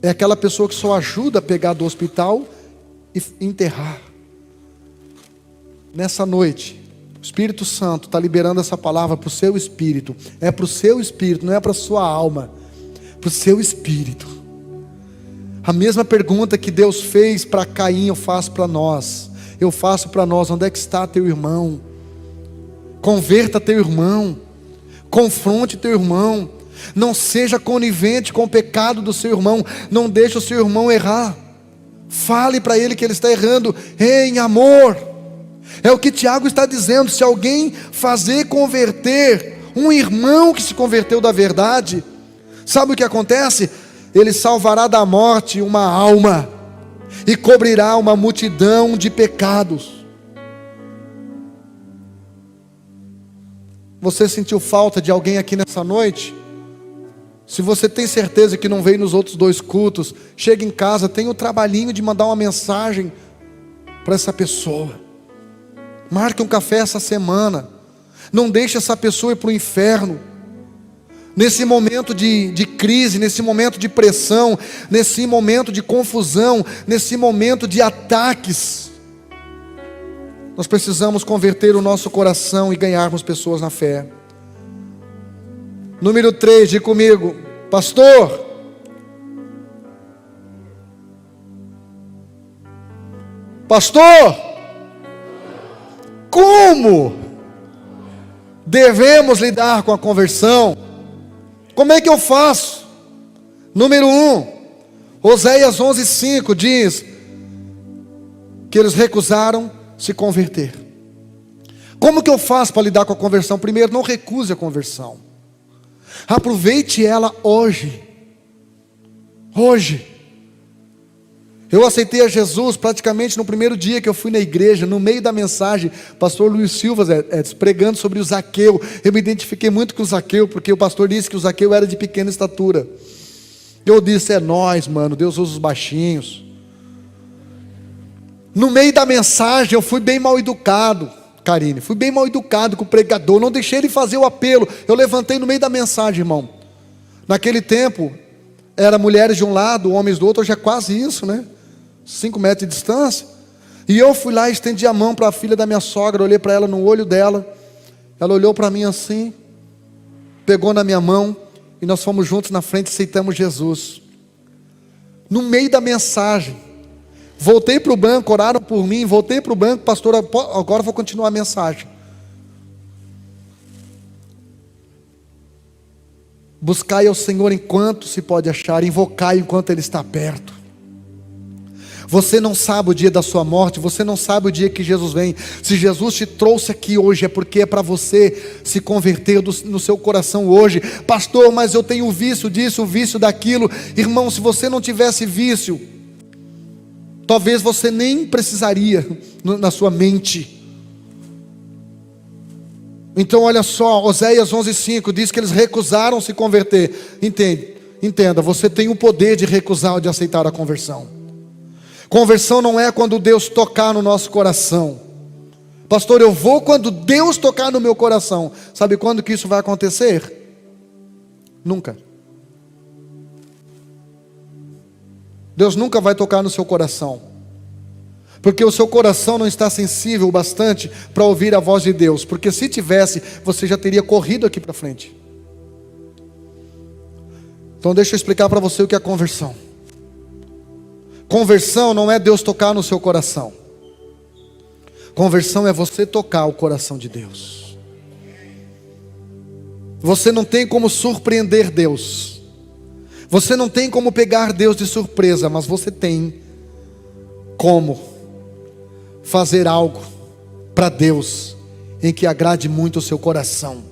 [SPEAKER 1] É aquela pessoa que só ajuda a pegar do hospital e enterrar. Nessa noite, o Espírito Santo está liberando essa palavra para o seu espírito. É para o seu espírito, não é para a sua alma. Para o seu espírito. A mesma pergunta que Deus fez para Caim, eu faço para nós. Eu faço para nós, onde é que está teu irmão? Converta teu irmão. Confronte teu irmão. Não seja conivente com o pecado do seu irmão. Não deixe o seu irmão errar. Fale para ele que ele está errando em amor. É o que Tiago está dizendo. Se alguém fazer converter um irmão que se converteu da verdade, sabe o que acontece? Ele salvará da morte uma alma e cobrirá uma multidão de pecados. Você sentiu falta de alguém aqui nessa noite? Se você tem certeza que não veio nos outros 2 cultos, chega em casa, tenha o trabalhinho de mandar uma mensagem para essa pessoa. Marque um café essa semana. Não deixe essa pessoa ir para o inferno. Nesse momento de crise, nesse momento de pressão, nesse momento de confusão, nesse momento de ataques, nós precisamos converter o nosso coração e ganharmos pessoas na fé. Número 3, diga comigo, pastor. Pastor, como devemos lidar com a conversão? Como é que eu faço? Número 1, Oséias 11:5 diz que eles recusaram se converter. Como que eu faço para lidar com a conversão? Primeiro, não recuse a conversão. Aproveite ela hoje. Hoje. Eu aceitei a Jesus praticamente no primeiro dia que eu fui na igreja. No meio da mensagem, pastor Luiz Silva pregando sobre o Zaqueu. Eu me identifiquei muito com o Zaqueu, porque o pastor disse que o Zaqueu era de pequena estatura. Eu disse, é nós, mano, Deus usa os baixinhos. No meio da mensagem eu fui bem mal educado, Karine. Fui bem mal educado com o pregador. Não deixei ele fazer o apelo. Eu levantei no meio da mensagem, irmão. Naquele tempo, era mulheres de um lado, homens do outro. Hoje é quase isso, né? 5 metros de distância. E eu fui lá e estendi a mão para a filha da minha sogra. Olhei para ela no olho dela. Ela olhou para mim assim, pegou na minha mão, e nós fomos juntos na frente e aceitamos Jesus. No meio da mensagem, voltei para o banco, oraram por mim, voltei para o banco, pastor, agora vou continuar a mensagem. Buscai ao Senhor enquanto se pode achar, invocai enquanto Ele está perto. Você não sabe o dia da sua morte, você não sabe o dia que Jesus vem. Se Jesus te trouxe aqui hoje, é porque é para você se converter no seu coração hoje. Pastor, mas eu tenho o vício disso, o vício daquilo. Irmão, se você não tivesse vício, talvez você nem precisaria na sua mente. Então olha só, Oséias 11:5 diz que eles recusaram se converter. Entenda, você tem o poder de recusar ou de aceitar a conversão. Conversão não é quando Deus tocar no nosso coração. Pastor, eu vou quando Deus tocar no meu coração. Sabe quando que isso vai acontecer? Nunca. Deus nunca vai tocar no seu coração, porque o seu coração não está sensível o bastante para ouvir a voz de Deus. Porque se tivesse, você já teria corrido aqui para frente. Então deixa eu explicar para você o que é conversão. Conversão não é Deus tocar no seu coração. Conversão é você tocar o coração de Deus. Você não tem como surpreender Deus. Você não tem como pegar Deus de surpresa, mas você tem como fazer algo para Deus em que agrade muito o seu coração.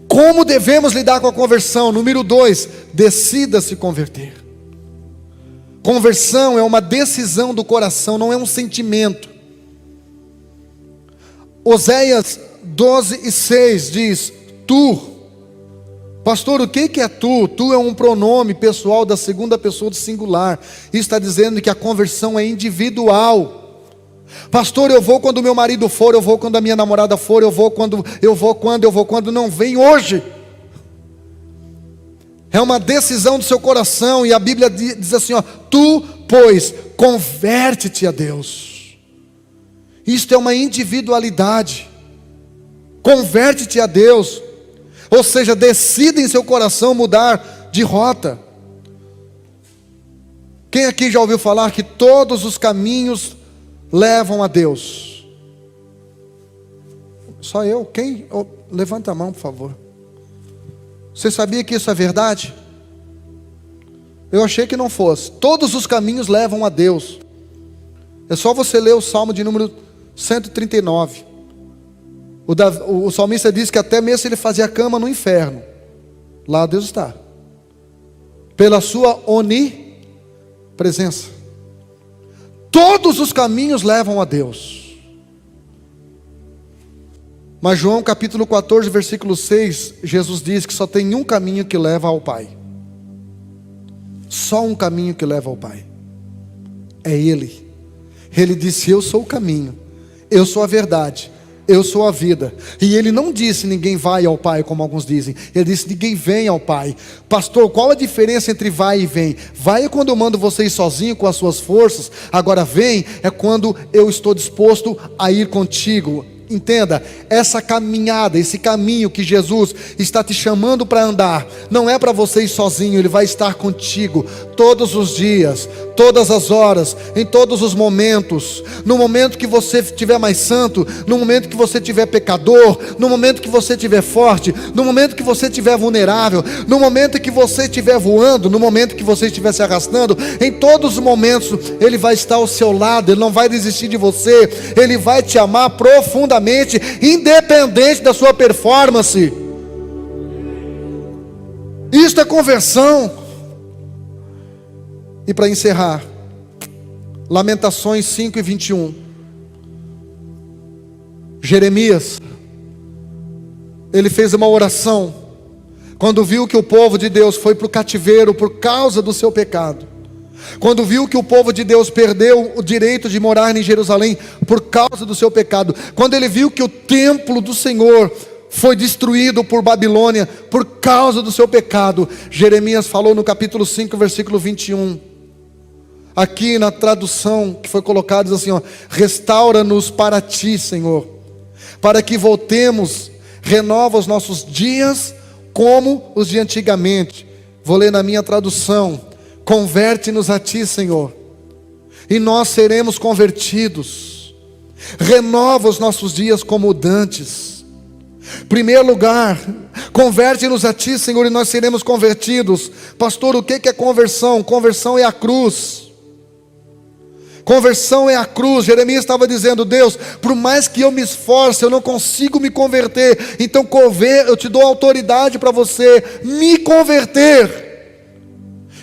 [SPEAKER 1] Como devemos lidar com a conversão? Número 2, decida se converter. Conversão é uma decisão do coração, não é um sentimento. Oséias 12:6 diz: tu. Pastor, o que é tu? Tu é um pronome pessoal da segunda pessoa do singular. Isso está dizendo que a conversão é individual. Pastor, eu vou quando meu marido for, eu vou quando a minha namorada for, eu vou quando, não vem hoje. É uma decisão do seu coração, e a Bíblia diz assim, ó: tu, pois, converte-te a Deus. Isto é uma individualidade. Converte-te a Deus. Ou seja, decida em seu coração mudar de rota. Quem aqui já ouviu falar que todos os caminhos levam a Deus? Só eu? Quem? Levanta a mão, por favor. Você sabia que isso é verdade? Eu achei que não fosse. Todos os caminhos levam a Deus. É só você ler o Salmo de número 139. O salmista diz que até mesmo se ele fazia cama no inferno, lá Deus está, pela sua onipresença. Todos os caminhos levam a Deus. Mas João capítulo 14, versículo 6, Jesus diz que só tem um caminho que leva ao Pai. Só um caminho que leva ao Pai. É Ele. Ele disse: eu sou o caminho, eu sou a verdade, eu sou a vida. E Ele não disse ninguém vai ao Pai, como alguns dizem. Ele disse ninguém vem ao Pai. Pastor, qual a diferença entre vai e vem? Vai é quando eu mando você ir sozinho com as suas forças. Agora vem é quando eu estou disposto a ir contigo. Entenda, essa caminhada, esse caminho que Jesus está te chamando para andar, não é para você ir sozinho. Ele vai estar contigo todos os dias, todas as horas, em todos os momentos. No momento que você estiver mais santo, no momento que você estiver pecador, no momento que você estiver forte, no momento que você estiver vulnerável, no momento que você estiver voando, no momento que você estiver se arrastando, em todos os momentos Ele vai estar ao seu lado. Ele não vai desistir de você. Ele vai te amar profundamente, independente da sua performance. Isto é conversão. E para encerrar, Lamentações 5:21. Jeremias, ele fez uma oração quando viu que o povo de Deus foi para o cativeiro por causa do seu pecado. Quando viu que o povo de Deus perdeu o direito de morar em Jerusalém por causa do seu pecado. Quando ele viu que o templo do Senhor foi destruído por Babilônia por causa do seu pecado. Jeremias falou no capítulo 5, versículo 21. Aqui na tradução que foi colocada diz assim, ó: restaura-nos para ti, Senhor, para que voltemos, renova os nossos dias como os de antigamente. Vou ler na minha tradução: converte-nos a ti, Senhor, e nós seremos convertidos. Renova os nossos dias como dantes. Primeiro lugar, converte-nos a ti, Senhor, e nós seremos convertidos. Pastor, o que é conversão? Conversão é a cruz. Conversão é a cruz. Jeremias estava dizendo: Deus, por mais que eu me esforce, eu não consigo me converter. Então eu te dou autoridade para você me converter.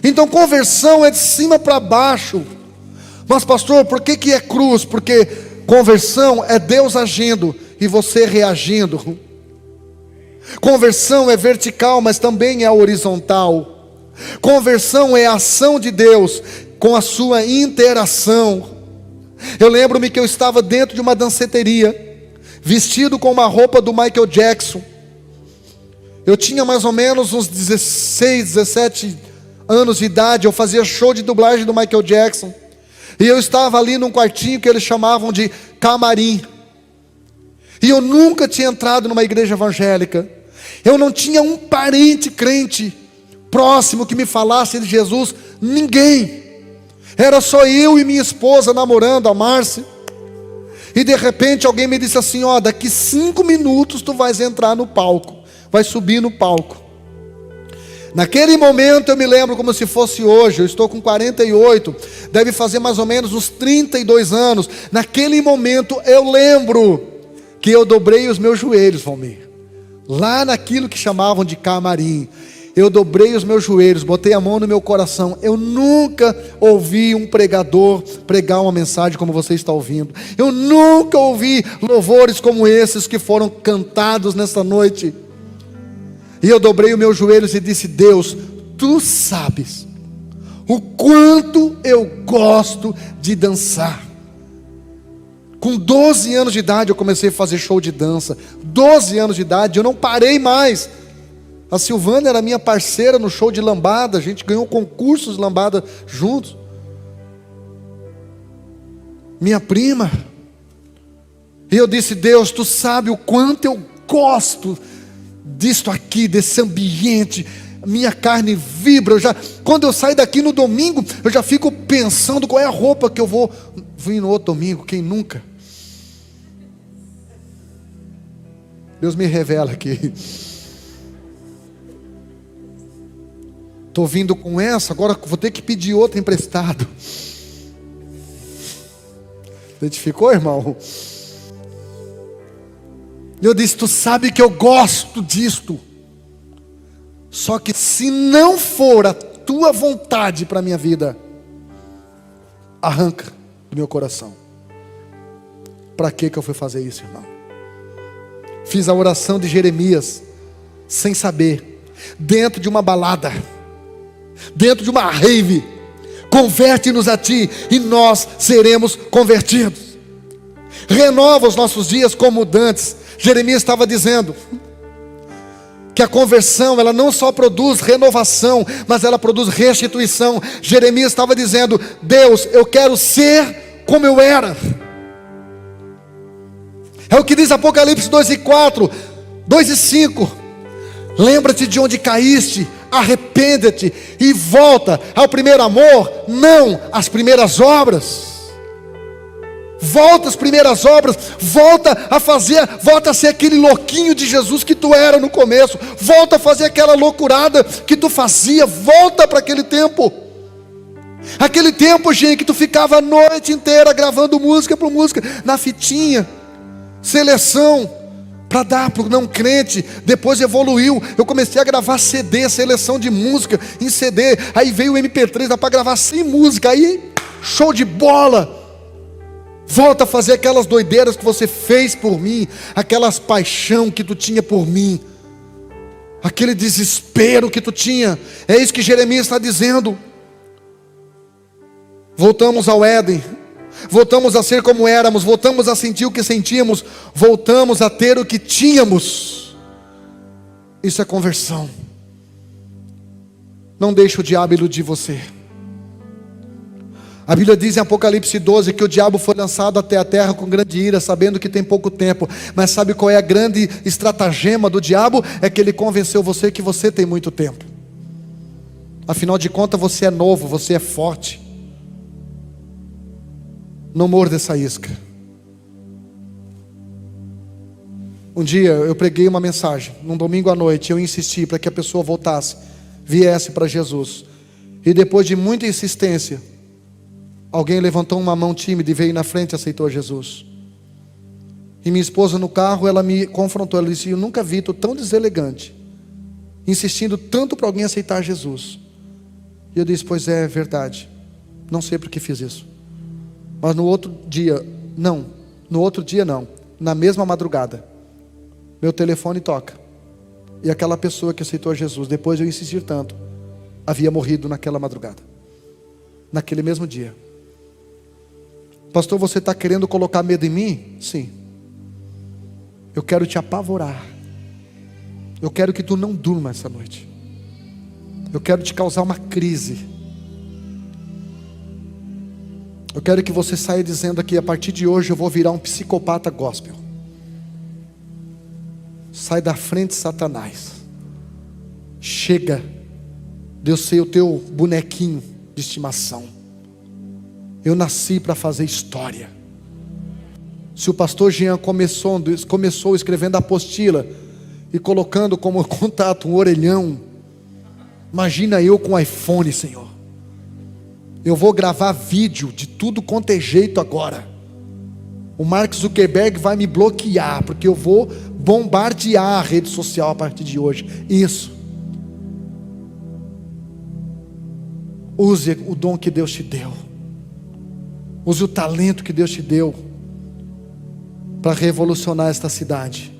[SPEAKER 1] Então conversão é de cima para baixo. Mas pastor, por que é cruz? Porque conversão é Deus agindo e você reagindo. Conversão é vertical, mas também é horizontal. Conversão é a ação de Deus com a sua interação. Eu lembro-me que eu estava dentro de uma danceteria, vestido com uma roupa do Michael Jackson. Eu tinha mais ou menos uns 16, 17 anos de idade. Eu fazia show de dublagem do Michael Jackson. E eu estava ali num quartinho que eles chamavam de camarim. E eu nunca tinha entrado numa igreja evangélica. Eu não tinha um parente crente próximo que me falasse de Jesus. Ninguém. Era só eu e minha esposa namorando, a Márcia. E de repente alguém me disse assim: ó, daqui 5 minutos tu vais entrar no palco. Vai subir no palco. Naquele momento eu me lembro como se fosse hoje. Eu estou com 48, deve fazer mais ou menos uns 32 anos. Naquele momento eu lembro que eu dobrei os meus joelhos, Valmir, lá naquilo que chamavam de camarim. Eu dobrei os meus joelhos, botei a mão no meu coração. Eu nunca ouvi um pregador pregar uma mensagem como você está ouvindo. Eu nunca ouvi louvores como esses que foram cantados nesta noite. E eu dobrei os meus joelhos e disse: Deus, tu sabes o quanto eu gosto de dançar. Com 12 anos de idade eu comecei a fazer show de dança. 12 anos de idade, eu não parei mais. A Silvana era minha parceira no show de lambada. A gente ganhou concursos de lambada juntos. Minha prima. E eu disse: Deus, tu sabe o quanto eu gosto disto aqui, desse ambiente. Minha carne vibra. Quando eu saio daqui no domingo, eu já fico pensando qual é a roupa que eu vou vir no outro domingo. Quem nunca? Deus me revela aqui. Estou vindo com essa, agora vou ter que pedir outra emprestado. Identificou, irmão? Eu disse: tu sabe que eu gosto disto. Só que se não for a tua vontade para a minha vida, arranca do meu coração. Para que eu fui fazer isso, irmão? Fiz a oração de Jeremias, sem saber, dentro de uma balada, dentro de uma rave. Converte-nos a ti e nós seremos convertidos. Renova os nossos dias como dantes. Jeremias estava dizendo que a conversão, ela não só produz renovação, mas ela produz restituição. Jeremias estava dizendo: Deus, eu quero ser como eu era. É o que diz Apocalipse 2:4, 2:5. Lembra-te de onde caíste, arrepende-te e volta ao primeiro amor, não às primeiras obras. Volta às primeiras obras, volta a ser aquele louquinho de Jesus que tu era no começo, volta a fazer aquela loucurada que tu fazia, volta para aquele tempo, gente, que tu ficava a noite inteira gravando música por música, na fitinha, seleção, para dar para o não crente. Depois evoluiu, eu comecei a gravar CD, seleção de música em CD, aí veio o MP3, dá para gravar sem música, aí show de bola. Volta a fazer aquelas doideiras que você fez por mim, aquelas paixão que tu tinha por mim, aquele desespero que tu tinha. É isso que Jeremias está dizendo. Voltamos ao Éden, voltamos a ser como éramos, voltamos a sentir o que sentíamos, voltamos a ter o que tínhamos. Isso é conversão. Não deixe o diabo iludir você. A Bíblia diz em Apocalipse 12 que o diabo foi lançado até a terra com grande ira, sabendo que tem pouco tempo. Mas sabe qual é a grande estratagema do diabo? É que ele convenceu você que você tem muito tempo. Afinal de contas, você é novo, você é forte. Não morda essa isca. Um dia eu preguei uma mensagem, num domingo à noite, eu insisti para que a pessoa voltasse, viesse para Jesus. E depois de muita insistência, alguém levantou uma mão tímida e veio na frente e aceitou Jesus. E minha esposa no carro, ela me confrontou, ela disse: eu nunca vi tu tão deselegante, insistindo tanto para alguém aceitar Jesus. E eu disse: pois é verdade, não sei por que fiz isso. Mas no outro dia não, na mesma madrugada, meu telefone toca, e aquela pessoa que aceitou Jesus, depois de eu insistir tanto, havia morrido naquela madrugada, naquele mesmo dia. Pastor, você está querendo colocar medo em mim? Sim. Eu quero te apavorar. Eu quero que tu não durma essa noite. Eu quero te causar uma crise. Eu quero que você saia dizendo aqui: a partir de hoje eu vou virar um psicopata gospel. Sai da frente, Satanás. Chega de eu ser o teu bonequinho de estimação. Eu nasci para fazer história. Se o pastor Jean começou escrevendo a apostila e colocando como contato um orelhão, imagina eu com iPhone, Senhor. Eu vou gravar vídeo de tudo quanto é jeito agora. O Mark Zuckerberg vai me bloquear, porque eu vou bombardear a rede social a partir de hoje. Isso. Use o dom que Deus te deu. Use o talento que Deus te deu para revolucionar esta cidade.